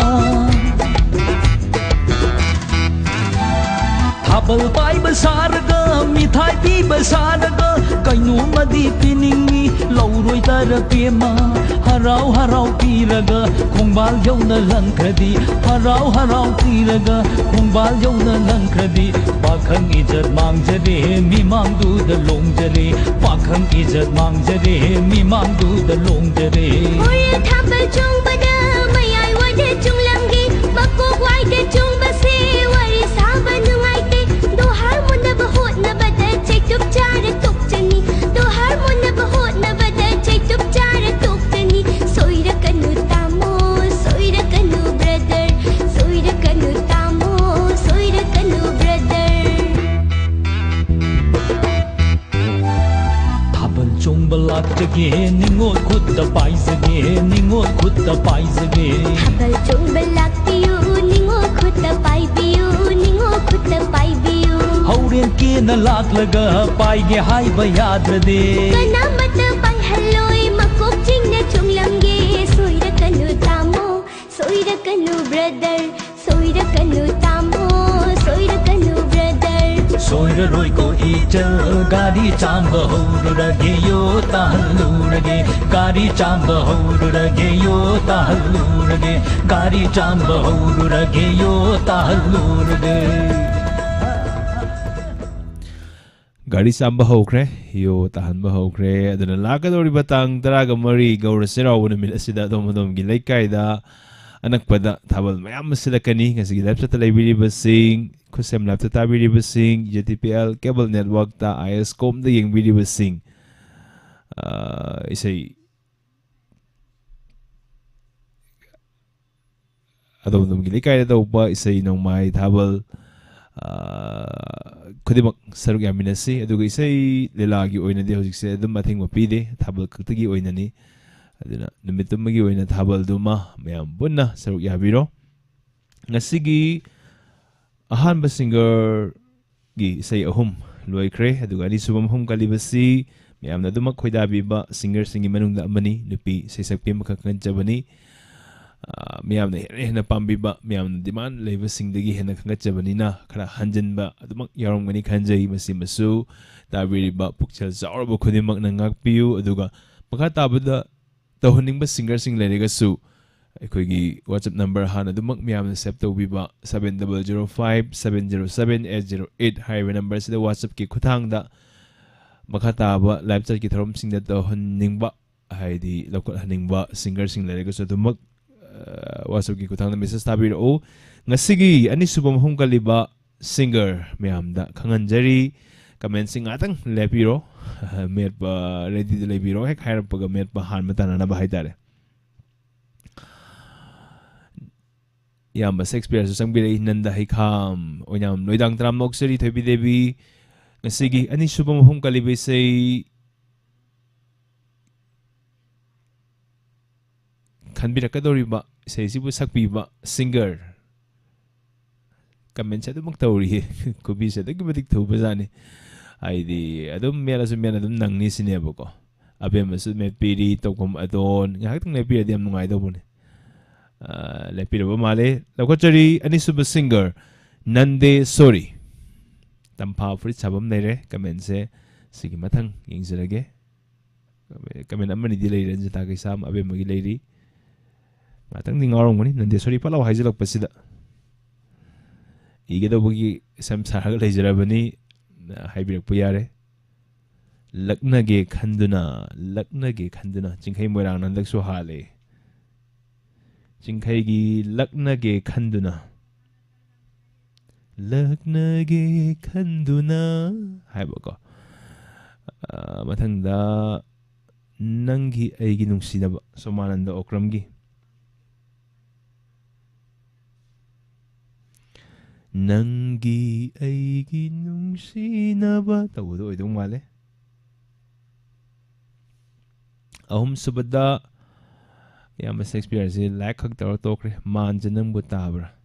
ꯊꯥꯕꯜ ꯄꯥꯏꯕ ꯁꯥꯔꯒ ꯃꯤꯊꯥꯏ ꯄꯤꯕ ꯁꯥꯔꯒ ꯀꯩꯅꯣꯝꯃꯗꯤ ꯄꯤꯅꯤꯡꯉꯤ ꯂꯧꯔꯣꯏꯗꯔ ꯄꯦꯃ ꯍꯔꯥꯎ ꯍꯔꯥꯎ ꯄꯤꯔꯒ ꯈꯣꯡꯕꯥꯜ ꯌꯧꯅ ꯂꯪꯈ꯭ꯔꯗꯤ ꯍꯔꯥꯎ haraw ꯄꯤꯔꯒ ꯈꯣꯡꯕꯥꯜ ꯌꯧꯅ ꯂꯪꯈ꯭ꯔꯗꯤ ꯄꯥꯈꯪ ꯏꯖꯠ ꯃꯥꯡꯖꯔꯦ ꯃꯤꯃꯥꯡꯗꯨꯗ ꯂꯣꯡꯖꯔꯦ ꯄꯥꯈꯪ ꯏꯖꯠ ꯃꯥꯡꯖꯔꯦ ꯃꯤꯃꯥꯡꯗꯨꯗ ꯂꯣꯡꯖꯔꯦ ꯍꯣꯔꯦꯟ ꯊꯥꯕꯜ ꯆꯣꯡꯕꯗ ꯃꯌꯥꯏ ꯋꯥꯏꯗ ꯆꯣꯡꯂꯝꯒꯦ ꯃꯀꯣꯛ ꯋꯥꯏꯗ ꯆꯣꯡꯕꯁꯦ ꯋꯥꯔꯤ ꯁꯥꯕ ꯅꯨꯡꯉꯥꯏꯇꯦ ꯗꯣꯍꯥꯔ ꯃꯨꯟꯅꯕ ꯍꯣꯠꯅꯕꯗ ꯆꯩꯇꯨꯞ ꯆꯥꯔ ꯇꯣꯛꯆꯅꯤ ꯗꯣꯍꯥꯔ ꯃꯨꯟꯅꯕ ꯍꯣꯠꯅꯕꯗ ꯆꯩꯇꯨꯞ ꯆꯥꯔ ꯇꯣꯛꯆꯅꯤ ꯁꯣꯏꯔꯛꯀꯅꯨ ꯇꯥꯃꯣ ꯁꯣꯏꯔꯛꯀꯅꯨ ꯕ꯭ꯔꯗꯔ ꯁꯣꯏꯔꯛꯀꯅꯨ ꯇꯥꯃꯣ पाइजगे निंगोल खुद पाइजगे निंगोल खुद पाइजगे ꯊꯥꯕꯜ ꯆꯣꯡꯕ ꯂꯥꯛꯄꯤꯌꯨ ꯅꯤꯡꯉꯣꯜ ꯈꯨꯠꯇ ꯄꯥꯏꯕꯤꯌꯨ ꯅꯤꯡꯉꯣꯜ ꯈꯨꯠꯇ ꯄꯥꯏꯕꯤꯌꯨ हौरेन केना लाक्लगा पाइगे हाइबा याद्रदे ꯀꯅꯥꯃꯠꯇ ꯄꯥꯏꯍꯜꯂꯣꯏ ꯃꯀꯣꯛ ꯆꯤꯡꯅ ꯆꯣꯡꯂꯝꯒꯦ ꯁꯣꯏꯔꯛꯀꯅꯨ ꯇꯥꯃꯣ ꯁꯣꯏꯔꯛꯀꯅꯨ ꯕ꯭ꯔꯗꯔ ꯁꯣꯏꯔꯛꯀꯅꯨ ꯇꯥꯃꯣ ꯁꯣꯏꯔꯛꯀꯅꯨ ꯕ꯭ꯔꯗꯔ सोइररोई को इचल गाड़ी चांब हौरगे यो ताहल्लूरगे गाड़ी चांब हौरगे यो ताहल्लूरगे गाड़ी चांब हौरगे यो ताहल्लूरगे Gari samba hokre yo tahan ba hokre aduna lakadori batang taraga mari gaura siraw na min asida dom gi laikai da anak pada thabal mayam masida kani ngasi gi lapsa talabiri basing kusem lapsa tabiri basing JTPL cable network ta ISCOM da yeng biri basing isai adom gi laikai da upa isai nong mai thabal खुदिमक सरुक यामिनसी अदुगा इसै लेलागी ओइनदे होजिकसे अदुम मथिंग मपीदे थाबल खक्तगी ओइननी अदुना नुमितुमगी ओइना थाबल दुमा मयाम बुन्ना सरुक याबिरो ngasigi ahanba singer gi isai ahum loikre aduga ni subam hum kalibasi miyamna dumak khoidabiba singer singi manungda amani nupi seisakpi makhakan jabani miyamna hena pambiba miyamna demand leba singdagi hena khangachabani na khara hanjanba adumak yaromgani khanjai masi masu tabiriba pukchal zawrba khudimak na ngakpiu aduga makha tabada tawhuningba singer sing lerega su aikoigi WhatsApp number hana dumak miyamna save tawbiba 7005707808 haiba number sida WhatsApp ki khuthangda makha taba live chat ki thorom singda tawhuningba haidi lokal haningba singer sing lerega su dumak WhatsApp ki kutang na message tabir o ngasigi ani subam hum kaliba singer miyamda khanganjari comment sing atang lepiro met pa ready de lepiro hek hair pa met pa han mata na ba haidare yamba Shakespeare so sangbire nanda hi kham onyam noidang tram noksari thobi devi ngasigi ani subam hum kaliba sei khanbirakadoriba seisibu sakpiba singer comment sa dumak tawri kubi sa dagbadik thubazani aidi adum mela su mena dum nangni sinebo ko abe masu met piri tokom adon ngahak ne piri diam nungai do bune le piri ba male lakochari ani suba singer nande sorry tampa frit sabam nere comment se sigi mathang yingzarage comment amani di lei ran jata kai sam abe magi leiri matang ni ngorongoni nande sorry palaw haijilak pasida igedobagi sam saraga leijarabani haibirak puyare laknage khanduna chingkhai moirang nandak so hale chingkhai gi laknage khanduna haibako mathangda nangi aigi nungsinaba somananda okramgi nangi aigi nungsinaba tawdo oidong male ahum subada yama Shakespeare se like hak tar tokre manjanang butabra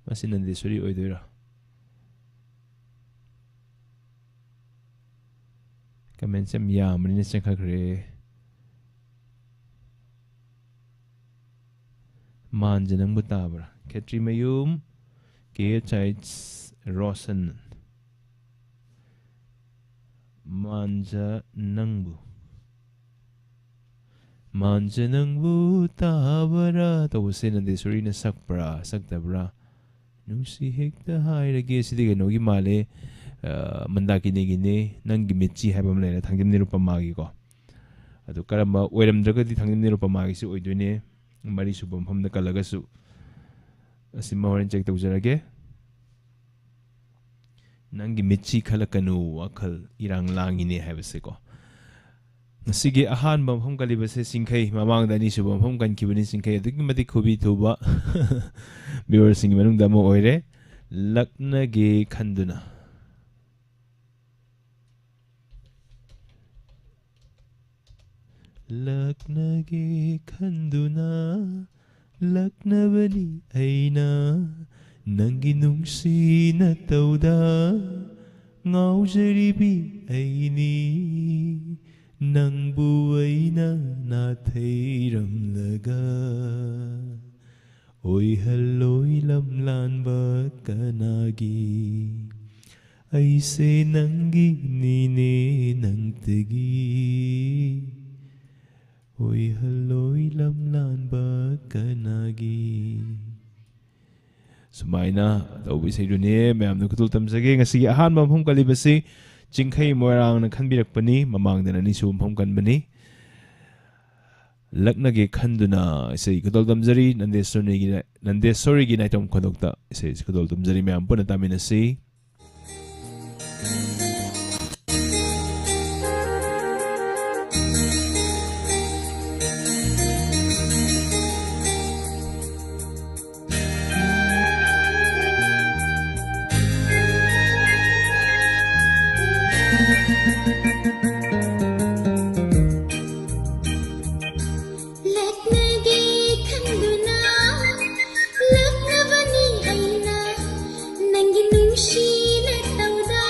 masinandi suri oidoira comment sem yamri ne chakre manjanang butabra ketri mayum ke chaits rosan manjanangbu tabara tawusinandi suri na saktabra nusi hekta hairage sidiga nogi male mandakini gine nangi michi habam lena thangjim nirupamagi ko adu karamba oiramdragadi thangjim nirupamagi su oidune mari subam famda kalagasu asim horen check tawjarage nangi michi khalakanu akhal irang langine habase ko ngasigi ahan bam hom kalibase singkhai mamang dani subam hom kan kibani singkhai aduk mati khubi thuba viewer sing manung damo oire laknage khanduna ꯂꯛꯅꯒꯦ ꯈꯟꯗꯨꯅ ꯂꯛꯅꯕꯅꯤ ꯑꯩꯅ ꯅꯪꯒꯤ ꯅꯨꯡꯁꯤꯅ ꯇꯧꯗ ꯉꯥꯎꯖꯔꯤꯕꯤ ꯑꯩꯅꯤ ꯅꯪꯕꯨ ꯑꯩꯅ ꯅꯥꯊꯩꯔꯝꯂꯒ ꯑꯣꯏꯍꯜꯂꯣꯏ ꯂꯝꯂꯥꯟꯕ ꯀꯅꯥꯒꯤ ꯑꯩꯁꯦ ꯅꯪꯒꯤꯅꯤꯅꯦ ꯅꯪꯇꯒꯤ ꯑꯣꯏꯍꯜꯂꯣꯏ ꯂꯝꯂꯥꯟꯕ ꯀꯅꯥꯒꯤ ꯁꯨꯃꯥꯏꯅ ꯇꯧꯕ ꯏꯁꯩꯗꯨꯅꯦ ꯃꯌꯥꯝꯅ ꯈꯨꯇꯣꯜ ꯇꯝꯖꯒꯦ ꯉꯁꯤꯒꯤ ꯑꯍꯥꯟꯕ ꯃꯐꯝ ꯀꯜꯂꯤꯕꯁꯤ ꯆꯤꯡꯈꯩ ꯃꯣꯏꯔꯥꯡꯅ ꯈꯟꯕꯤꯔꯛꯄꯅꯤ ꯃꯃꯥꯡꯗꯅ ꯑꯅꯤꯁꯨꯕ ꯃꯐꯝ ꯀꯟꯕꯅꯤ ꯂꯛꯅꯒꯦ ꯈꯟꯗꯨꯅ ꯏꯁꯩ ꯈꯨꯗꯣꯜ ꯇꯝꯖꯔꯤ ꯅꯟꯗꯦꯁꯣꯔꯤꯒꯤ ꯅꯥꯏꯇꯣꯝ ꯈꯣꯟꯗꯣꯛꯇ ꯏꯁꯩ ꯈꯨꯗꯣꯜ ꯇꯝꯖꯔꯤ ꯃꯌꯥꯝ ꯄꯨꯟꯅ ꯇꯥꯃꯤꯟꯅꯁꯤ ಲಕ್ನಗೆ ಕಂದುನಾ ಲಕ್ನವನಿ ಐನಾ ನಂಗೆ ನುಂಶೀನ ತೌದಾ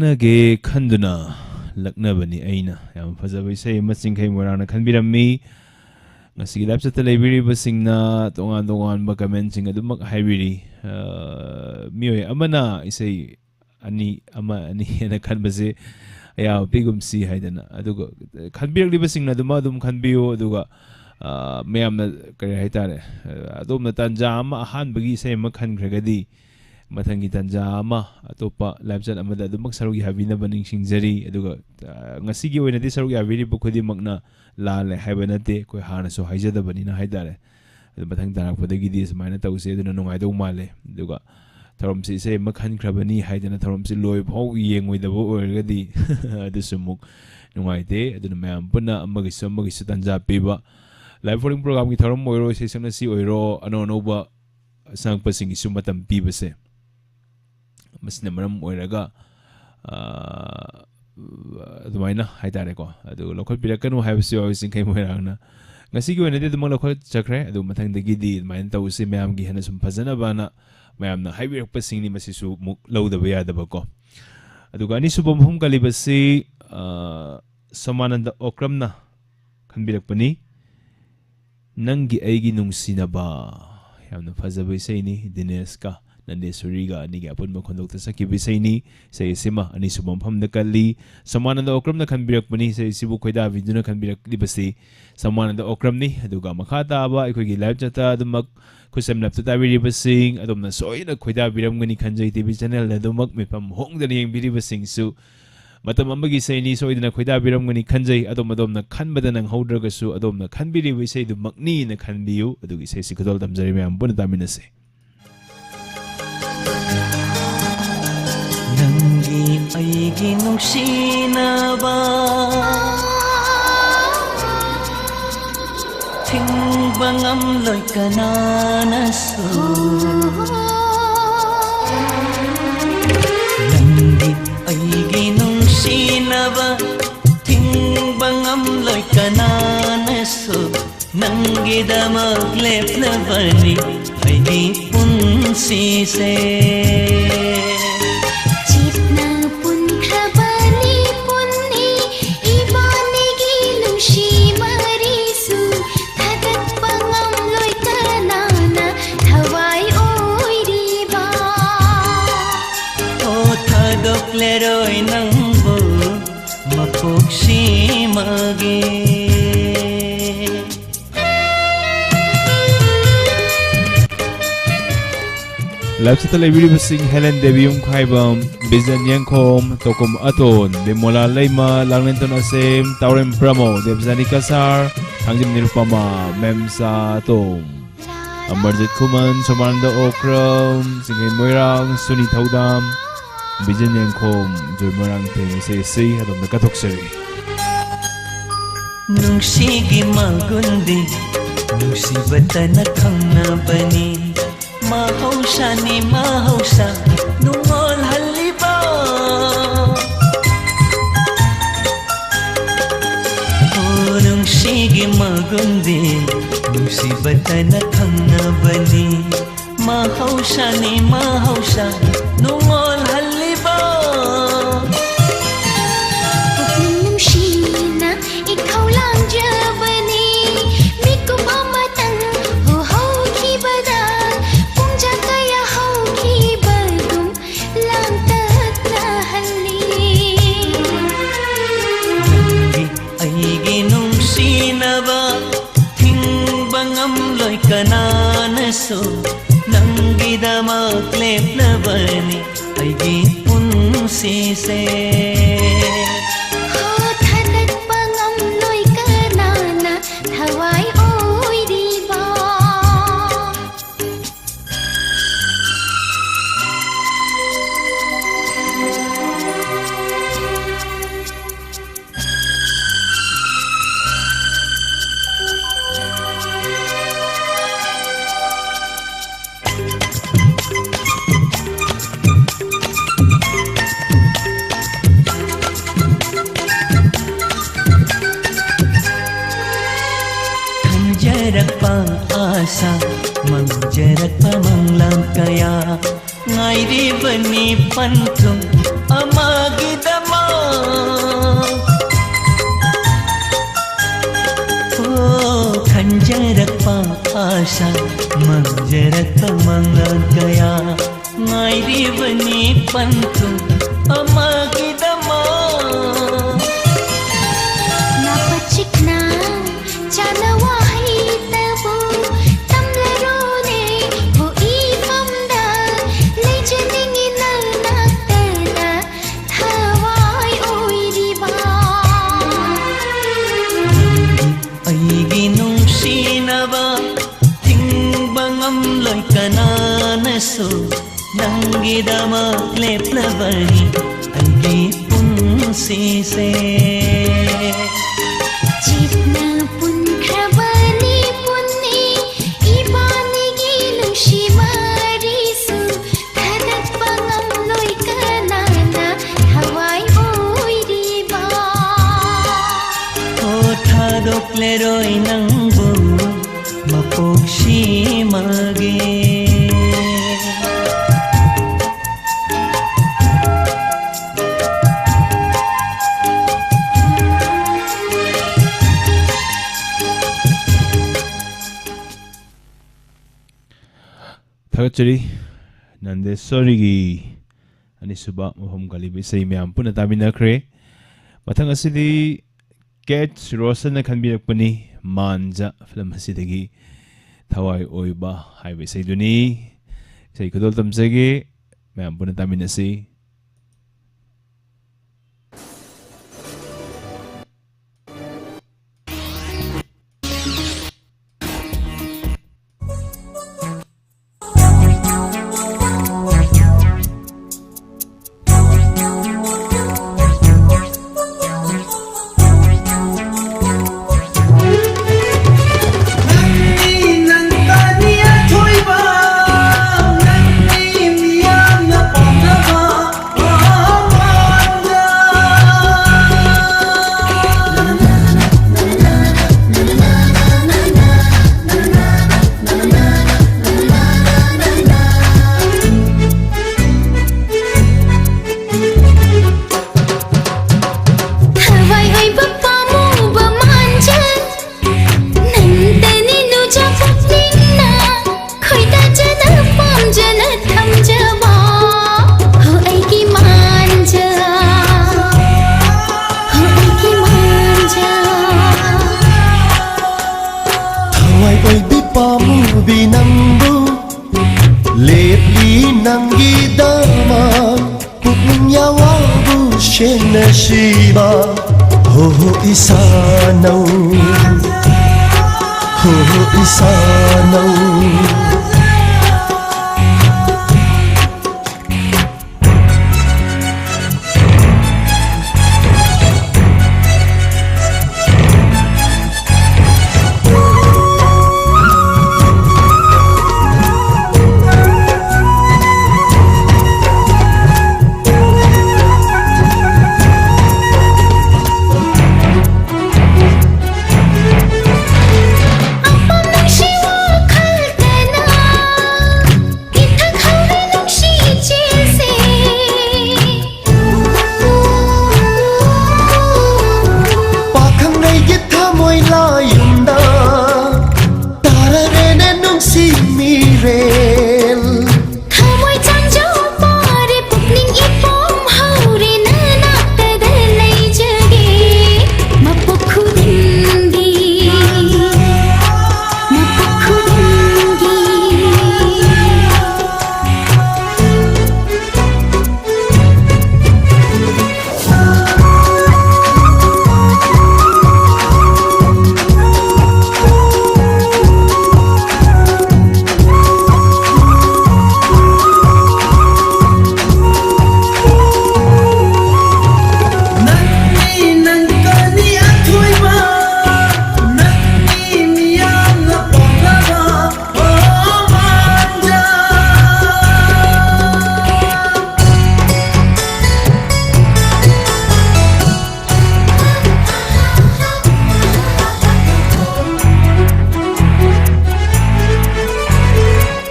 laknage khanduna laknabani aina yam fajaba isai machingai morana khanbirammi ngasi live chat leibiri basingna tongan tongan ba comment sing adumak haibiri mioi amana isai ani na khanbase ya pigum si haidana aduga khanbirak libasingna duma dum khanbiyo aduga mayamna kare haitare adumna tanja ama ahan bagi isai ma khangragadi matangi tanja ama atopa live chat amada adumak sarugi habina baning singjari aduga ngasi gi oina di sarugi habiri bukhudi makna lale haibanate koi hana so haijada banina haidare adu matang tarak podagi di samaina tause aduna nungai do male aduga tharom si se makhan khrabani haidana tharom si loi phau yengoi dabo oirgadi adu sumuk nungai te aduna mayam puna amagi su tanja piba live following program gi tharom oiro se samna si oiro ano ba sang pasingi sumatam pibase masina maram oiraga adumaina haitare ko adu local pirakanu haibsi oisin kai moirangna ngasi gi wenade dumang local chakre adu mathang dagi di main tausi mayam gi hana sum phajana bana mayam na haibirak pasingni masisu muk lawda baya daba ko adu gani subam hum kalibasi samananda okramna khanbirak pani nangi aigi nungsinaba yamna phajaba isaini Dinesh ka Nandesuri ga ani ga pun makhondok ta saki bisaini sai sima ani subam pham da kalli samananda okram na khanbirak pani sai sibu khoida viduna khanbirak libasi samananda okram ni aduga makhata ba ikoi gi live chata adumak khusam lap ta biri basing adumna soina khoida biram gani khanjai tv channel na adumak mipam hongda ni biri basing su matam amagi sai ni soidana khoida biram gani khanjai adom khanbada nang hodraga su adomna khanbiri wisai du makni na khanbiu adugi sai sikadol damjari mayam pun taminase aigi nungsinaba thingba ngamloi kananasu nangi aigi nungsinaba thingba ngamloi kananasu nangi damak leplabani aigi punsise Leroy nangbo mapuksi mage live chat leibiri basing Helen Devium khaibam Bizan Yangkhom Tokum Aton Bimola Leima Langlenton Asem Taurem Pramo Debzani Kasar Thangjim Nirupama Memsa Tom Amarjit Kuman Samananda Okram Singay Moirang Suni Thaudam Bizan Yangkhom Joymarang Teng Se adom nakatoksari Nungsigi magundi Nungsibata na kangnabani Mahausa ni mahausa Nungol haliba Oh nungsigi magundi Nungsibata na kangnabani Mahausa ni mahausa Nungol haliba kananaso nangidamak leplabani aigi punsise thanak pangamloi kanana thawai oiriba asa mangjarak pamanglang kaya ngairi bani pantum खंजरप्पा आशा मंजरत मंग गया मायरी बनी पंतु अमागिदमा नापचिकना चालवा है तबो तमलरोने हो इफमदा लेजनिंगी नलनाक्तना थावाई ओइरिबा अईगी नुंगसिनबा थिंगबंगम लोय कनानसो नंगिदमक लेप्लबनी अईगी पुंसिसे जितना पुनख्रबनी पुन्नी इबानिगी नुशी मारिसु खदत बंगम लोय कनाना हवाई ओइरिबा थादोक्लेरोय नंगबु मपोक्षी मगे थागतचरी नंदेश्वरीगी अनिसुबा मफम गलिब इसई मैम पुनः तामिनख्रे मथंग असिदी कैट रोशन खनबिरकपनी मानजा फिल्म असिदगी थवाई ओइबा हाइवे सैदुनी सै खुदोल तमसेगे मैम पुनः तामिनसी Shiba ho isanau ho isanau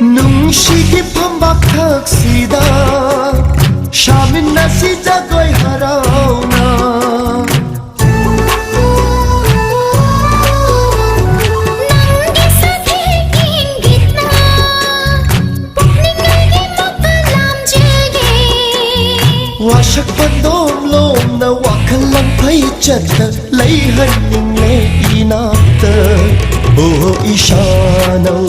Nung shiki pambak taksida Shamin nasida mây chật lấy hân mình lệ y nạp tờ ô isha nâu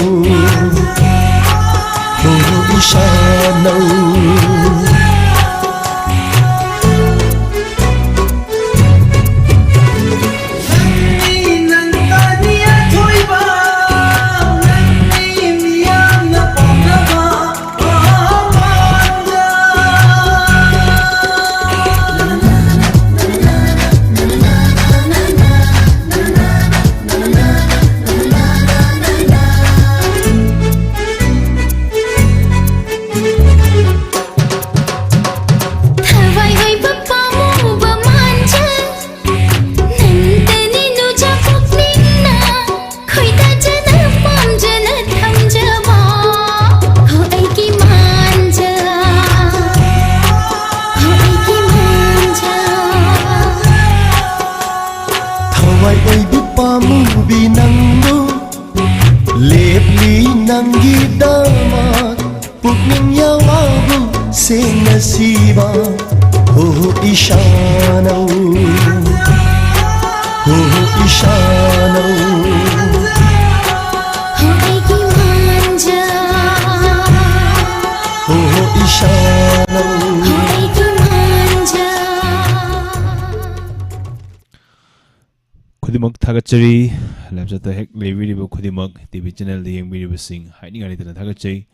ô isha nâu Nasiba oh ishana oh ishana hoegi manja oh ishana hoegi manja Kudimak Thagachari Lamsata Hek Leviriba Kudimak TV channel the Young Video Sing hiding on it in Thagachari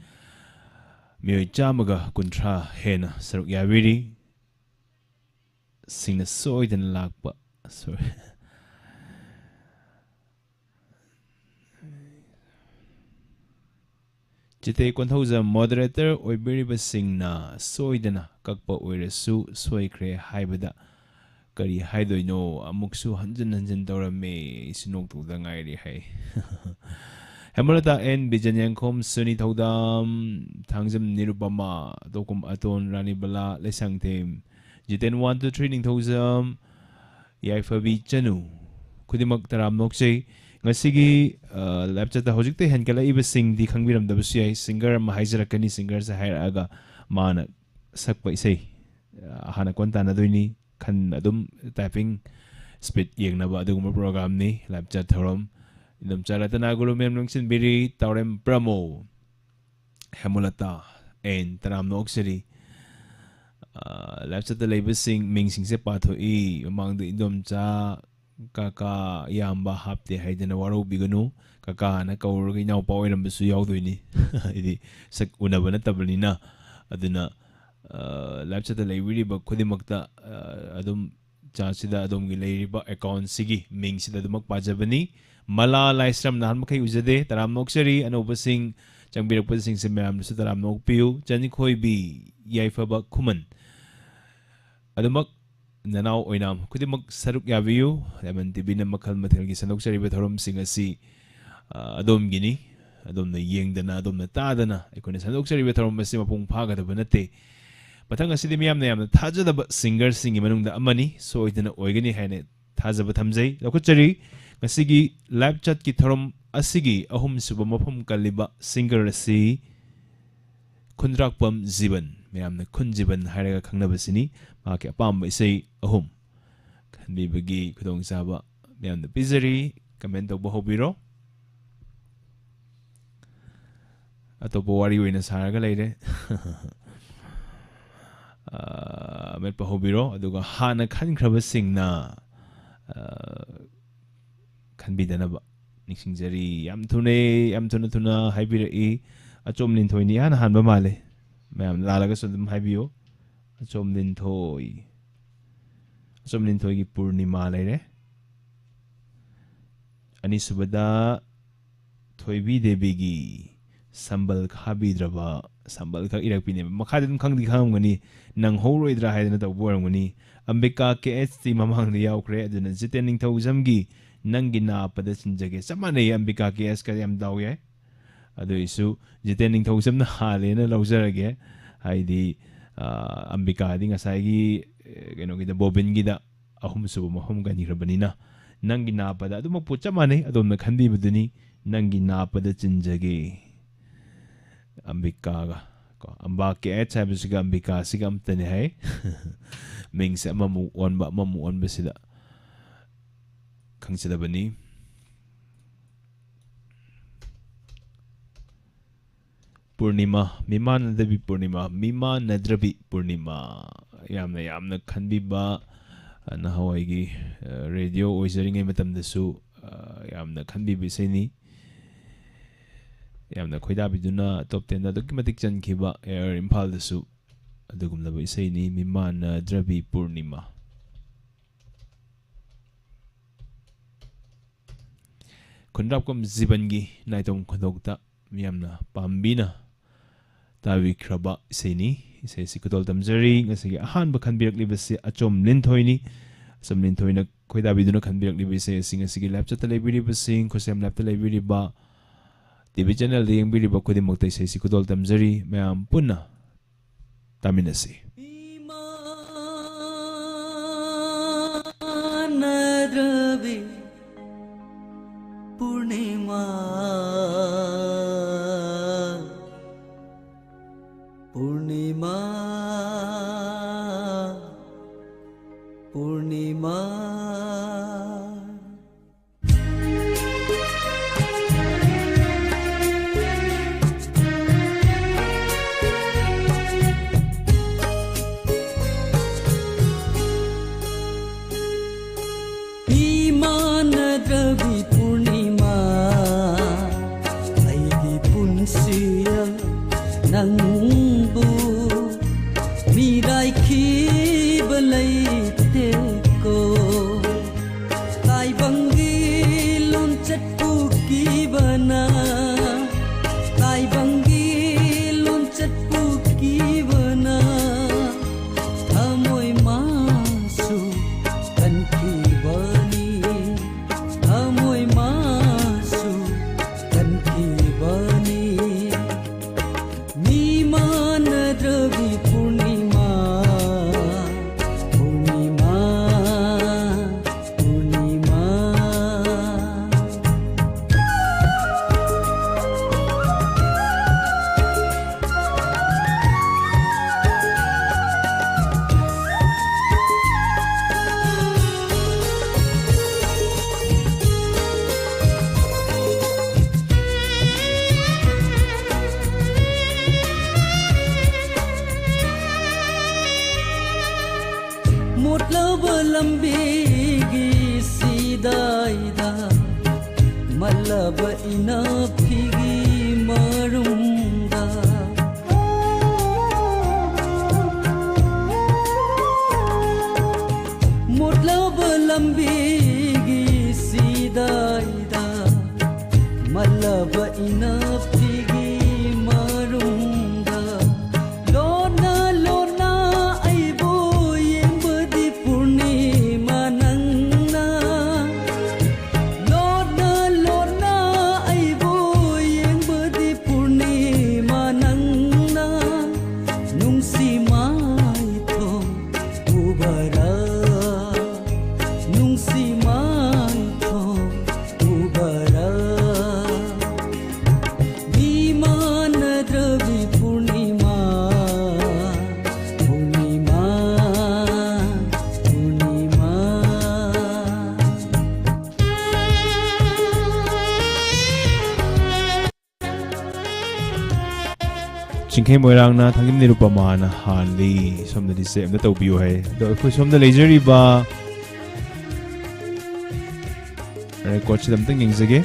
Mio Jamaga Kuntra Hena Saruk Yaviri Sing a soy than lakba. Sorry. Jite Quantosa moderator or Biriba Sing na soy than Kakpa or a su soy cre hybida Kari Hido no Amuksu Hanjan Dora me Sinok to the Nairi Hay. Hamilata and Bijanyankom Sunni Todam Tangzam Nirubama Dokum Aton Rani Bala Lesang Team Jiten 1 to Training Tozam Yaifabi Janu Kudimak Taram Nokse Ngasigi Lapchata Hojikte Hankala Iba Sing the Kangbiram WCI singer Mahaizarakani singers Hairaga Mana Sakpa say Hana Quantana Duni Kan Adum typing speed Yang Naba Duma program ni Lapchat Horom Indam Charatana Gulumem Nungsin Biri Taurem Bramo Hamulata and Taram Noxeri Lapsa the labor sing Ming Sing Sepato E among the Indom Cha Kaka Yamba Hapte Haiden Waro Bigano Kaka Naka now power and Besu Yaudini Idi Sak Unabana Tabalina Aduna Lapsa the labor but Kudimakta Adum Chasida Adum Gilariba account Sigi Ming Sida Dumak Pajabani Mala Lystram Nahamkai Uzade, Taram Noxeri, and oversing Jangbira Pussing Simam, Sutaram Nok Piu, Janikoi B, Yaifaba Kuman. Adamak Nanao Oinam, Kudimak Saruk Yaviu, Lemon Tibina Makal Matilgi Sanoxeri with Horum Sing a sea, Adom Guinea, Adom the Ying Dana, Adom the Tadana, Econis Sanoxeri with Horum Simapung Paga the Venete. Batanga Sidimiam Nam, the Taja the singer singing among the Amani, so it in the Oigani Hanet, Taza Batamze, Lokuchari. Masigi live chat ki thorom asigi ahum suba mafam kaliba singer asi Kundrakpam Ziban mayamna Kun Ziban hairaga khangnabasini maki apamba isai ahum khanbibagi khudong saba mayamna bizari comment tawba hobiro atopo wari oina saraga leire metpa hobiro aduga hana khankraba singna Kanbidanaba Nixing Jerry Yam Tuna Hybrid Achom Lintoy Niana Hanba Male Mam Lalagas of them Hybio Achom Lintoy Achom Lintoy Purnima Lere Anisubada Toybi de Bigi Sambal Kabi Drava Sambal Ka Irapine Makadin Kang the Kangani Nang Horoidra Hadan of Wormani Ambeka KST Mamang the Yaukre and Zitening Tozamgi Nangina Padasinjage, Samane Ambika KS Kayam Dawe. Aduisu, Jitening Tosam the Halena Lozerage, Heidi Ambika Ding Asagi, the Bobin Gida, Ahum Subahum Gani Rabanina, Nangina Pada, Duma Puchamane, Adon the Kandi Budini, Nangina Padasinjage Ambika. Ambaki at Sabisiga Ambika Sigam Tene, Ming Samamu on but Mamu on Besida. खंगचदबनी पूर्णिमा मिमानदबी पूर्णिमा मिमानद्रबी पूर्णिमा यामना खनबीबा नहावाईगी radio ओइजरिंगे मतमदसु यामना खनबीबा इसैनी यामना खोइदाबिदुना टॉप 10 दा दुकी मतिक चनखिबा एयर इम्फाल दसु अदुगुमलबा इसैनी मिमानद्रबी पूर्णिमा खुनरापकम जीवनगी नाइतोम खनोकता मियामना पाम्बिना ताविख्रबा इसैनी इसे सिकुतोल तमजरी ngasi ahan ba khanbirakliba se achom linthoi na khoidabiduna khanbirakliba se ngasi lap chat lebiri ba sing khosem lap lebiri ba tv channel de yengbiri ba khodi moktai se sikutol tamjari mayam punna taminasi nadrabi पूर्णिमा पूर्णिमा पूर्णिमा nangbu mirai khib leite ko tai bangi lon chat ku ki bana tai bangi lon chat ku ki bana thamoi masu kan ki bani thamoi masu kan ki bani Mimanadраbi Purnima Purnima Purnima मोटलब लंबीगी सीदाईदा मलब इना फिगी मरुंदा मोटलब लंबीगी सीदाईदा मलब इना फिगी मरुंदा लोना लोना आइबो चिंखे मोइरांगना थांगिम निरुपमाना हानली सोमदि से अमदा तौबियो है दो अखोय सोमदा लेजरीबा रेकॉर्ड से दमतंग यंगजगे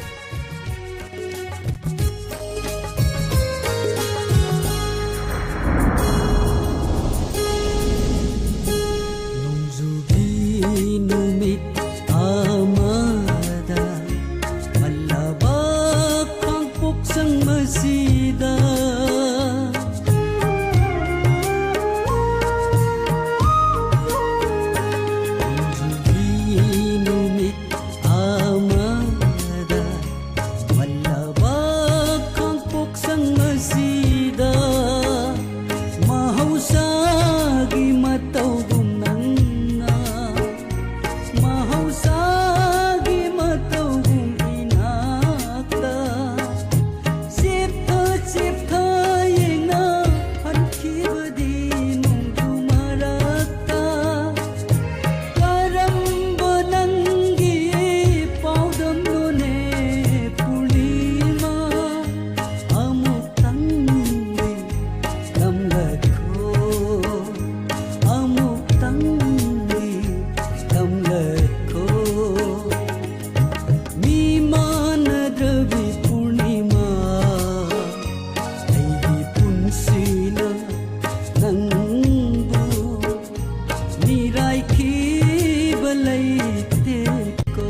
लेतेको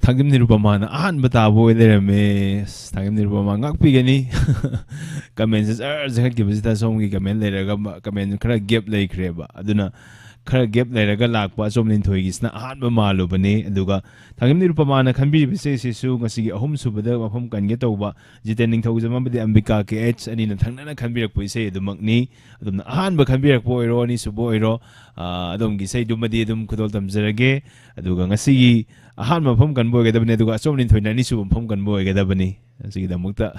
Thangim Nirupama na ahan batabo me Thangim Nirupama ngakpigani comments zakat ki visita songi comment leraga comment khara gap lei kreba aduna khara gap leraga lakpa somlin thoigi sna ahan ba malu bani aduga Thangim Nirupama na khanbi bise sisu ngasi ahum subada mafam kan ge tawba jiten ning thawjama badi ambika ke h ani na thangna na khanbi rak poise adumakni adumna ahan ba khanbi rak poiro ni subo iro adum gi sei dumadi adum khudol tamjarage aduga ngasi ahan mafam kan boy gadabani aduga somlin thoina ni su mafam kan boy gadabani sigi damukta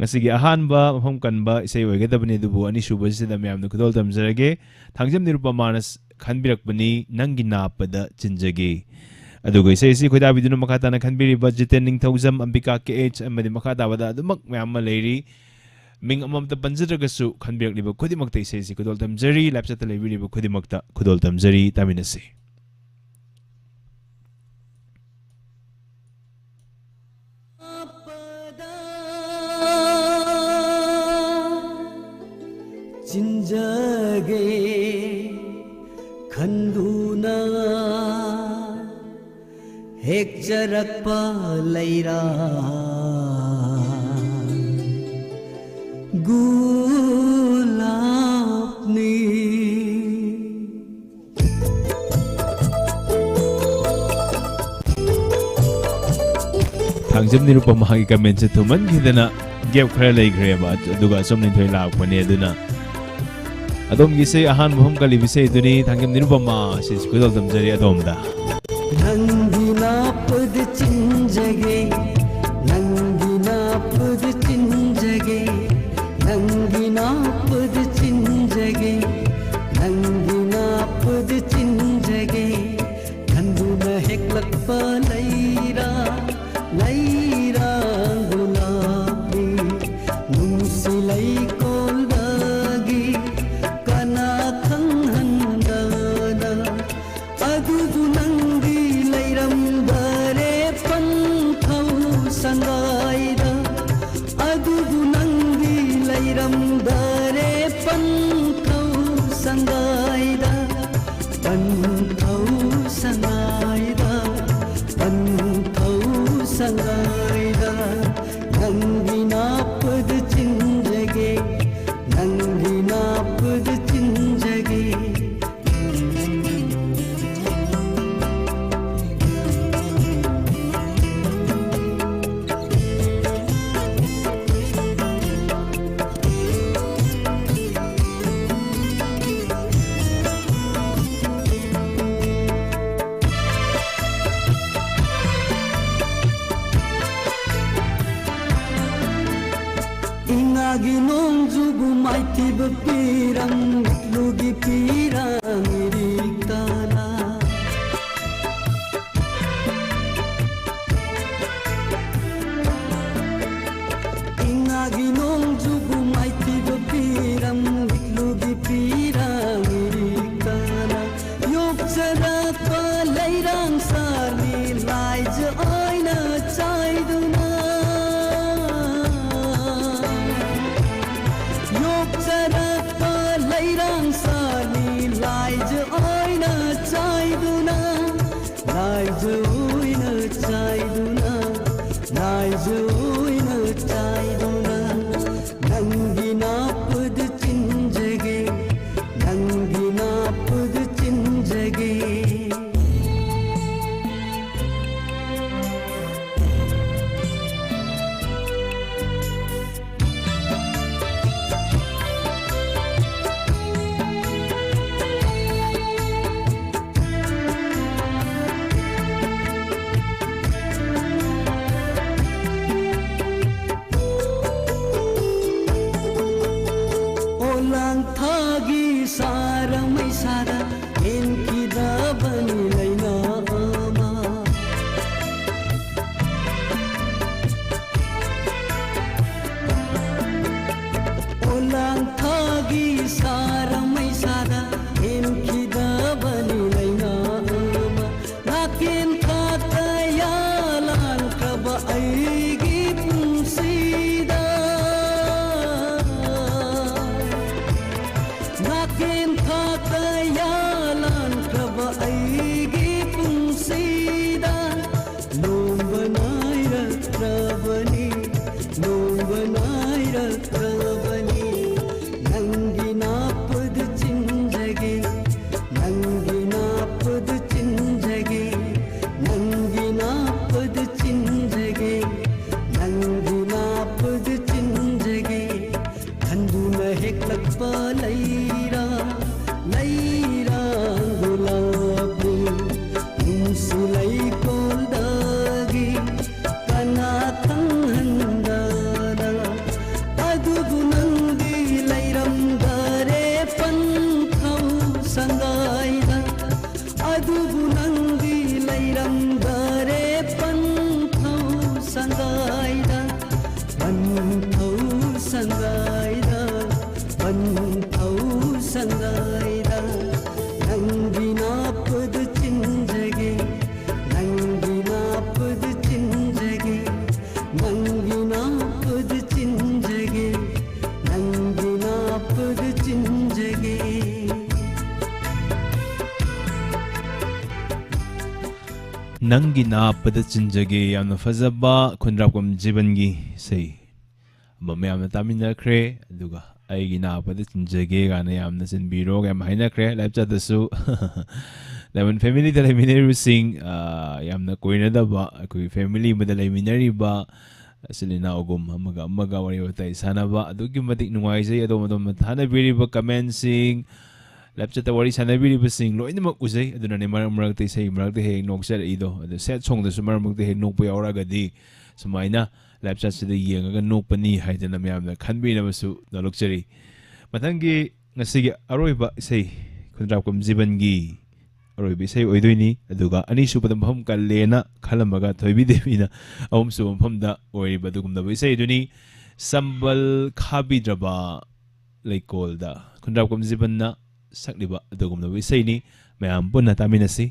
ngasigi ahan ba mafam kan ba isei boy gadabani dubu ani su basi da myam nu khudol tamjarage Thangjam Nirupama khanbirak bani nangi napada chinjage aduga isei si khoida bidunu makata na khanbiri budget ning thousam ambika ke h amadi makata wada adumak myam ma leiri ming amam ta panjiraga su khanbirak liba khodimakta isei si khudol tamjari lapsa ta leiri liba khodimakta khudol tamjari taminase चिन्जगे खन्दुना हेक्चरक्पा लैरा गुलाबनी Thangjam Nirupama ki comment se thuman khidana gap khara lei greba aduga somnin thoi lakpani aduna adom gi sei ahan bhum kali visay duni Thangjam Nirupama se khudol tamjari adomda नंगिना पद चिंजगे नंगिना पद चिंजगे नंगिना पद चिंजगे नंगिना पद चिंजगे खंदुना हेक्लक लैरा लैरा गुलाबी नुसिलै कोलगी कना खंहंदना अदुदु नंगी लैरम दरे पंथौ संगाइदा अदुदु नंगी लैरम दरे पंथौ संगाइदा पंथौ संगाइदा पंथौ संगाइदा नंगिना पद चिंजगे नंगिना पद चिंजगे Ingagi nong jubu maiti bepirang lugi pirang iriktana Ingagi nong jubu maiti bepirang lugi pirang iriktana Yok jarak palairang sali lai je aina chaiduna Lairang sali laij oina chaiduna laij oina chaiduna laij oina chaiduna nangina pad chinjage nangina pad chinjage kaya lankraba aigi punsida nongbanai ratrabani nangi napad chinjage nangi napad chinjage nangi napad chinjage nangi napad chinjage khanduna heklakpa laira gulabu nungsulai koldagi kana tanghandana adubu nangi lairam dare panthau sangaida adubu nangi lairam dare panthau sangaida panthau sangaida panthau sangaida nangi napad chinjage nangi napad chinjage nangi napad chinjage nangi napad chinjage Nangi napad chinjage yamna fazaba khundrapkam jibangi sei aba mayamna taminakre aduga aigi napad chinjage gana yamna sinbiro gam hainakre live chat dasu lemon family da leminary sing yamna koina daba akui family bada leminary ba silina ogum amaga wari watai sanaba adugi matik nungai sei adom thana biri ba commenting live chat wari sana biri ba sing loinamak uzai aduna ne marak te sei marak te he nokser ido adu set song da sumarak te he nok pa yaura gadi sumaina live chat sida yengaga nok pani haidana mayamna khanbi na basu nalokchari mathangi ngasigi aroiba sei khundrapkam jibangi aroibi sei oidoini aduga ani subadam pham kallena khalamaga thoibi devina ahum subam phamda oiriba dugumda sei duni sambal khabi draba leikolda khundrapkam jibanna sakliba adugumna sei ni mayam punna taminasi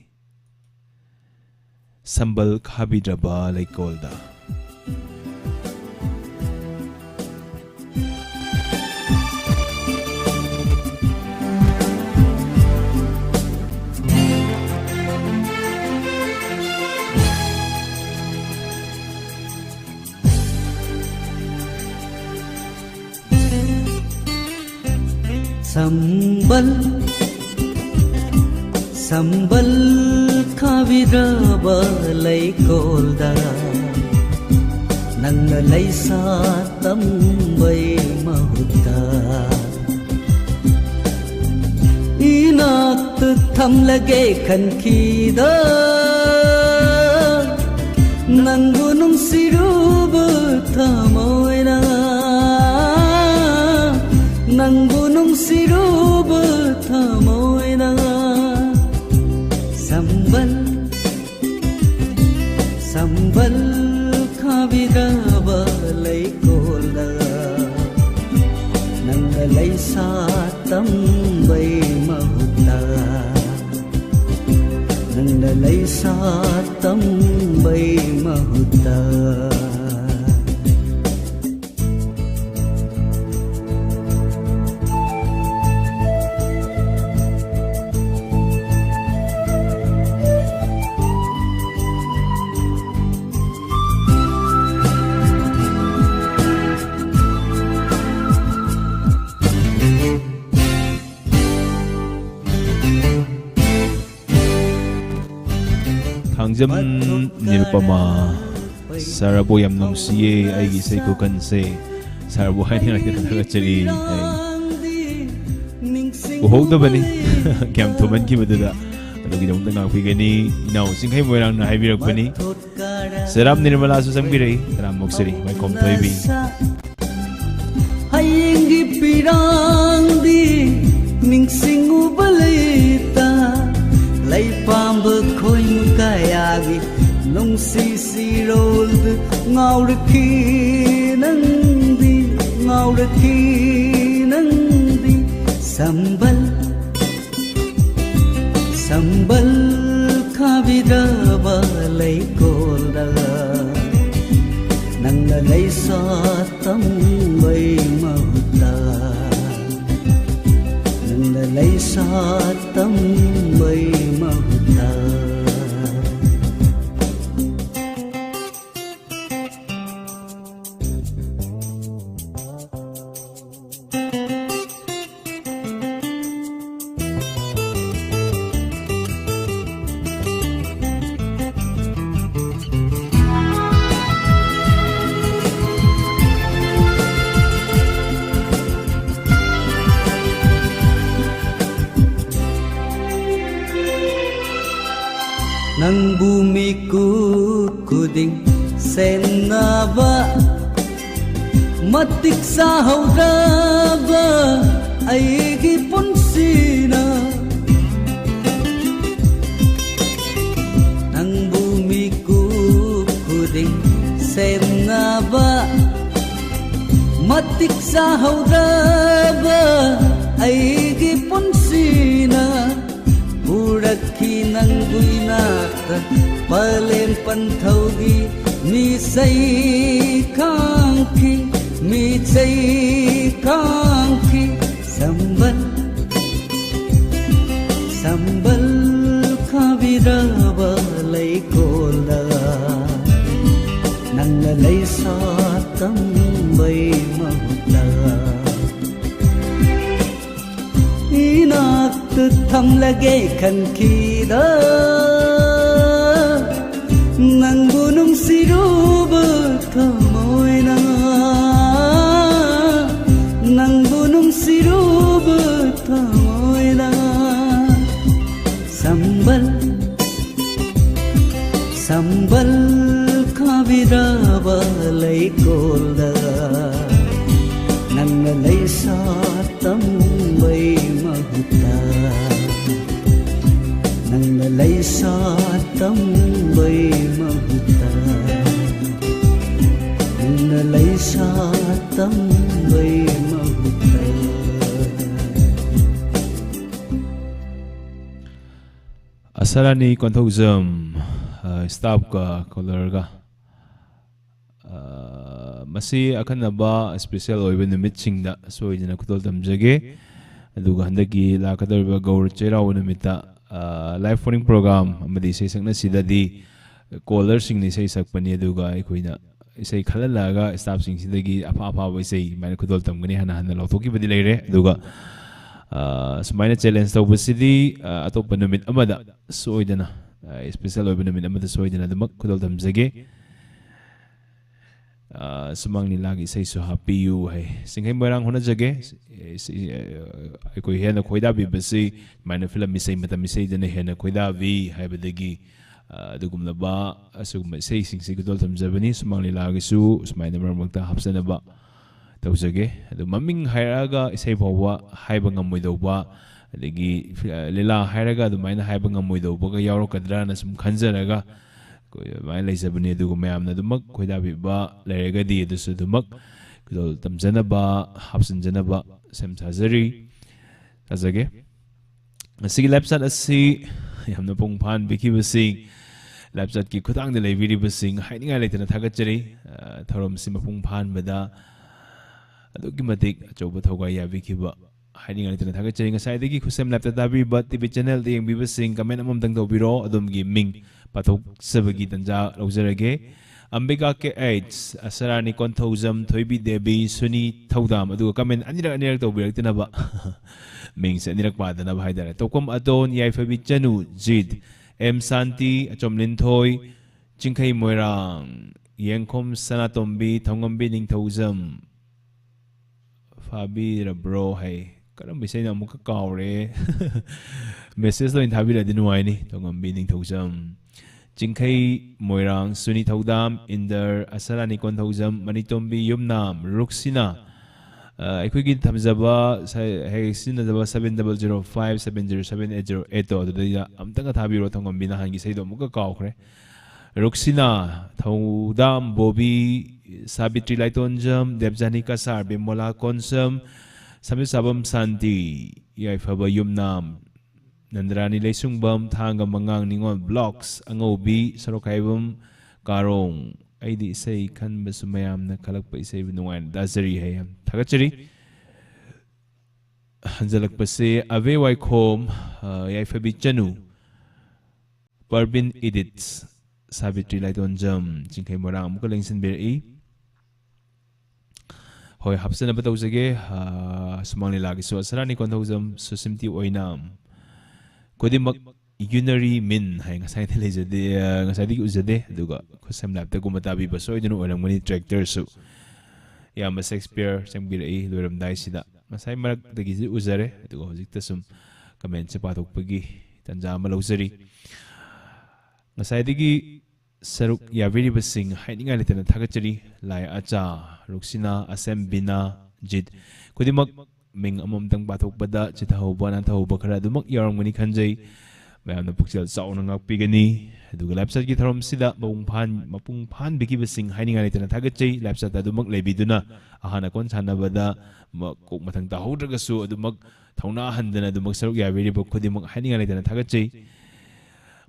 sambal khabi draba leikolda sambal khaviraba leikolda nangna leisa tambai mahutta inak thamlage khankhida nangu nungsiruba thamoina nangu nungsiruba thamoina sambal khaviraba leikolda nanga leisa tambai mahutta nanga leisa tambai mahutta Hangjam nirupama sarabo yam nungsiye aigi seiko kanse sarabo haini nagdala chali uhoda bani kyam thoman ki badada adugi dong tanga phigani inau singkhai moirang na haibirak bani seram nirmala su sangbirai ram moksari mai kom toibi hayingi pirangdi ningsingu balita lay pamba khoi mukayagi nong si rold ngaurki nandi sambal khaviraba leikolda nanga leisa tambai mahutta nanga lay sa tâm mây màu ta nang bumi ku kuding senaba matik sa haudaba ay gipunsina nang bumi ku kuding senaba matik sa haudaba ay gipunsina Urakhi nang buinata palen panthogi mi sai kangki sambal sambal khaviraba lai kolda nang lai sa tambai mahla inak thầm lage khăn khi đó nang bunung siru berthamoi na nang bunung siru berthamoi na sambal sambal khavira balai kolda nang lai sa tambai mahuta nang lai sa tambai mahuta nang lai sa tambai mahuta asarani konthojam staff ka color ga masi akanaba special oiba numit singda soidina kutol tamjage aduga handaki lakadariba gaur cheraw numita live phoning program amadi sei sakna sidadi caller sing ni sei sakpani aduga aikoina sei khalalaga staff sing sidagi apa apa bai sei maina kudol tamgani hana hana lawthoki badi leire aduga sumaina challenge tawbasidi atop numit amada soidana special oiba numit amada soidana damak kudol tamjage sumang nilagi sei so happy you hai singhai moirang hona jage koi hena khoida bi basi maina film misei mata misei dana hena khoida vi hai badagi dugumna ba asugma sei sing sig dol tamjabani sumang nilagi su sumaina marmakta hapsana ba tawjage adu maming hairaga isei bawa haiba ngamoidoba adagi lila hairaga adu maina haiba ngamoidoba ga yaurokadra na sum khanjaraga mai leisabani adugu mayamna dumak khoidabi ba leregadi adusu dumak kudol tamjanaba hapsanjanaba semthajari azage asigi lapsat asi yamna pungphan bikibasi lapsat ki khutang de leibiri basing haininga leitana thagachari thorom sim pungphan bada adugi matik achoba thoga ya bikiba haininga leitana thagachari ngasai degi khusem lapta dabi ba tv channel de yengbi basing comment amam dang dobiro adumgi ming pathok sabagi tanja lawjarage ambika ke aids asarani konthojam thoibi debi suni thodam adu comment anirak tawbiraktina ba mingse anirak padana ba haidare tokom adon yaifabi chanu jid m santi achomlin thoi chingkhai moirang yengkhom sanatombi thongombi ningthojam fabi bro hai karam bisai na muka kawre message lo inthabi la dinuai ni thongombi ningthojam Jingkai Moirang Suni Thodam Inder Asarani Konthojam Manitombi Yumnam Ruksina Equigi Tamzaba Hexina 7005707808 Adudaya Amtanga Thabiro Thongambina Hangi Saido Muka Kawkre Ruksina Thodam Bobi Sabitri Laitonjam Debjani Kasar Bimola Konsam Samisabam Santi Yaifaba Yumnam Nandrani Lesungbam Thanga Mangang Ningon Blocks Angobi Sarokaibam Karong Aidi Say Kan Basumayam na Kalakpa Isay Binuan Dazari Hayam Tagachari hanjalakpase ave waikhom yaifabi chanu Parbin edits Savitri Laitonjam Jinkai Morang Muka Lengsin Beri Hoi Hapsan Abatozage Sumang Lilagi So Asarani Kontozam Susimti Oinam Kodimak Unary Min Hang Side Lizade Nasadi Uzade Duga Kusam Lapta Gumatabi Baso Idun Oramani Tractor So Yama Shakespeare Sambiri Luram Daisida Masai Marak the Gizi Uzare Dugo Ziktasum Kamen Sepatok Pagi Tanjama Losari Nasaidigi Saruk Yaviri Basing hiding a little Tagachari, Lai Acha, Ruxina, Asem Bina, Jid, Kudimak, Ming among Tang Batok Bada, Chitaho Banataho Bakara, Dumak Yarmani Kanjay, Mayam the Puxel Saunang Pigani, Dugalapsa Gitarum Sida, Mapung Pan Biki Basing hiding a little Tagachi, Lapsa Dumak Lebiduna, Ahana Kontana Bada, Makok Matang Tahodragasu, Dumak, Tauna Handana, Dumak Saruk Yaviri Kudimak hiding a little Tagachi.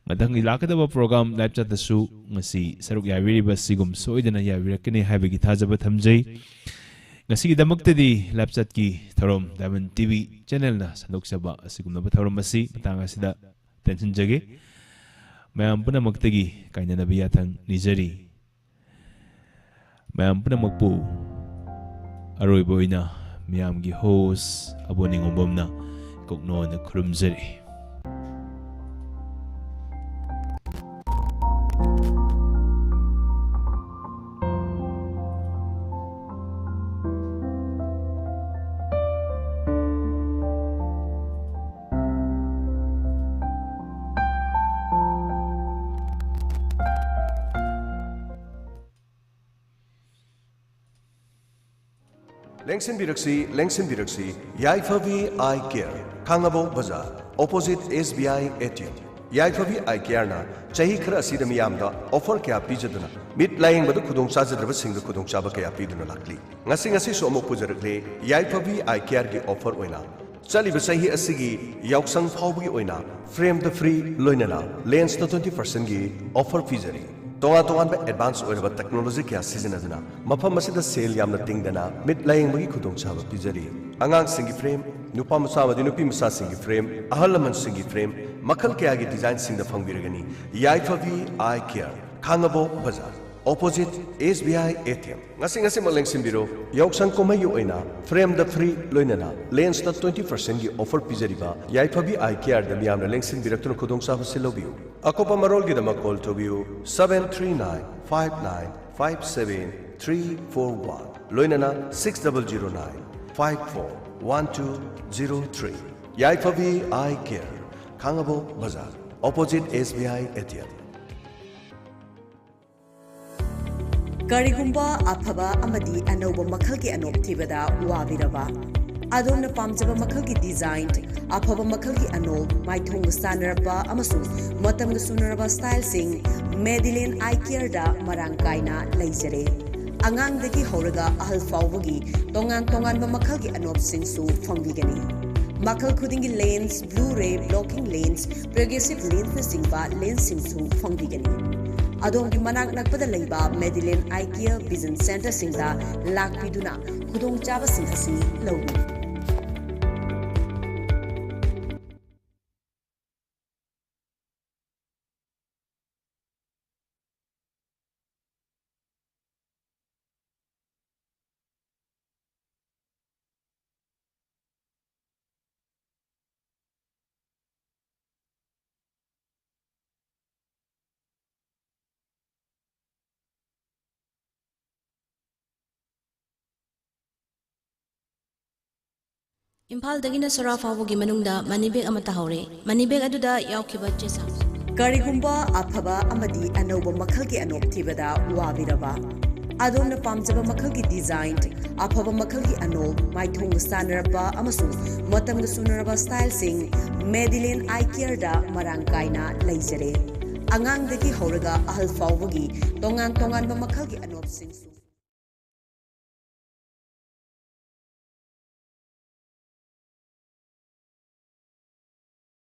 Madang ilakadaba program live chat dasu ngasi saruk yawiri basigum soidana yawirakani habigi thajaba thamjai ngasi gi damaktadi live chat ki thorom Diamond TV channel na sandok saba asigum naba thorom asi matanga sida tension jage mayam puna maktagi kaina nabiya thang nijari mayam puna makpu aroi boina miyam gi host aboning ombomna kokno na khurumjari Lengsin Biraksi, Yaifavi Eye Care, Kangabo Bazaar, opposite SBI ATM. Yaifavi Eye Care na, Chahi Kara Sidamiyamda, offer Kaya Pijaduna, Mid Lying Badu Kudong Saza Sing the Kudong Chaba Kaya Piduna Lakli. Nasing Asiso Mopujarakle, Yaifavi Eye Care gi offer Oina. Chali Basahi Asigi, Yauksang Paubi Oina, Frame the Free Loinana, Lens the 20% gi offer Fijari. Tonga advanced over technology kya season aduna mafam masida sale yamna tingdana mid lying magi khudong chaba pijari angang singi frame nupa masa wadi nupi masa singi frame ahalaman singi frame makal kya gi design sing da phangviragani Yaifavi Eye Care Kangabo Bazaar opposite SBI ATM ngasi maleng simbiro yauksang komayu oina frame the free loinana lens the 20% gi offer pijariba Yaifavi Eye Care da miyamna leng simbiraktu khudong chaba silobiu Akopa Marol Gidama call to you 739-5957-341 Loinana 6009-541203 Yaifavi Eye Care Kangabo Bazaar opposite SBI ATM Karigumba Aphaba Amadi Anoba Makalki Anop Tibada Wabiraba Adon Pamjaba Makalki designed Aphaba Makalki Anop Maithong Sanaraba Amasu Matam Sunaraba Style Sing Medellin Eye Care da Marangkaina Laisere Angang Deki Horaga Ahal Fawagi Tongan Makalki Anop Sing Su Fangigani Makal Kudingi Lanes, Blu-ray Blocking Lanes, Progressive Lens Singba Lens Sing Su Fangigani Adom ki manak nakpada leiba Medellin Eye Care Vision Center Singda Lakpiduna Kudong Chaba Singhasi Lawi Impal dagina sara fawagi manungda manibeg amata haure manibeg aduda yaukhiba chesa Karigumba Aphaba Amadi Anoba Makalki Anop Tibada Wabiraba Adon Pamjaba Makalki designed Aphaba Makalki Anop Maithong Sanaraba Amasu Matam Sunaraba Style Sing Medellin Eye Care da Marangkaina Laisere Angang Deki Horaga Ahal Fawagi Tongan Makalki Anop Sing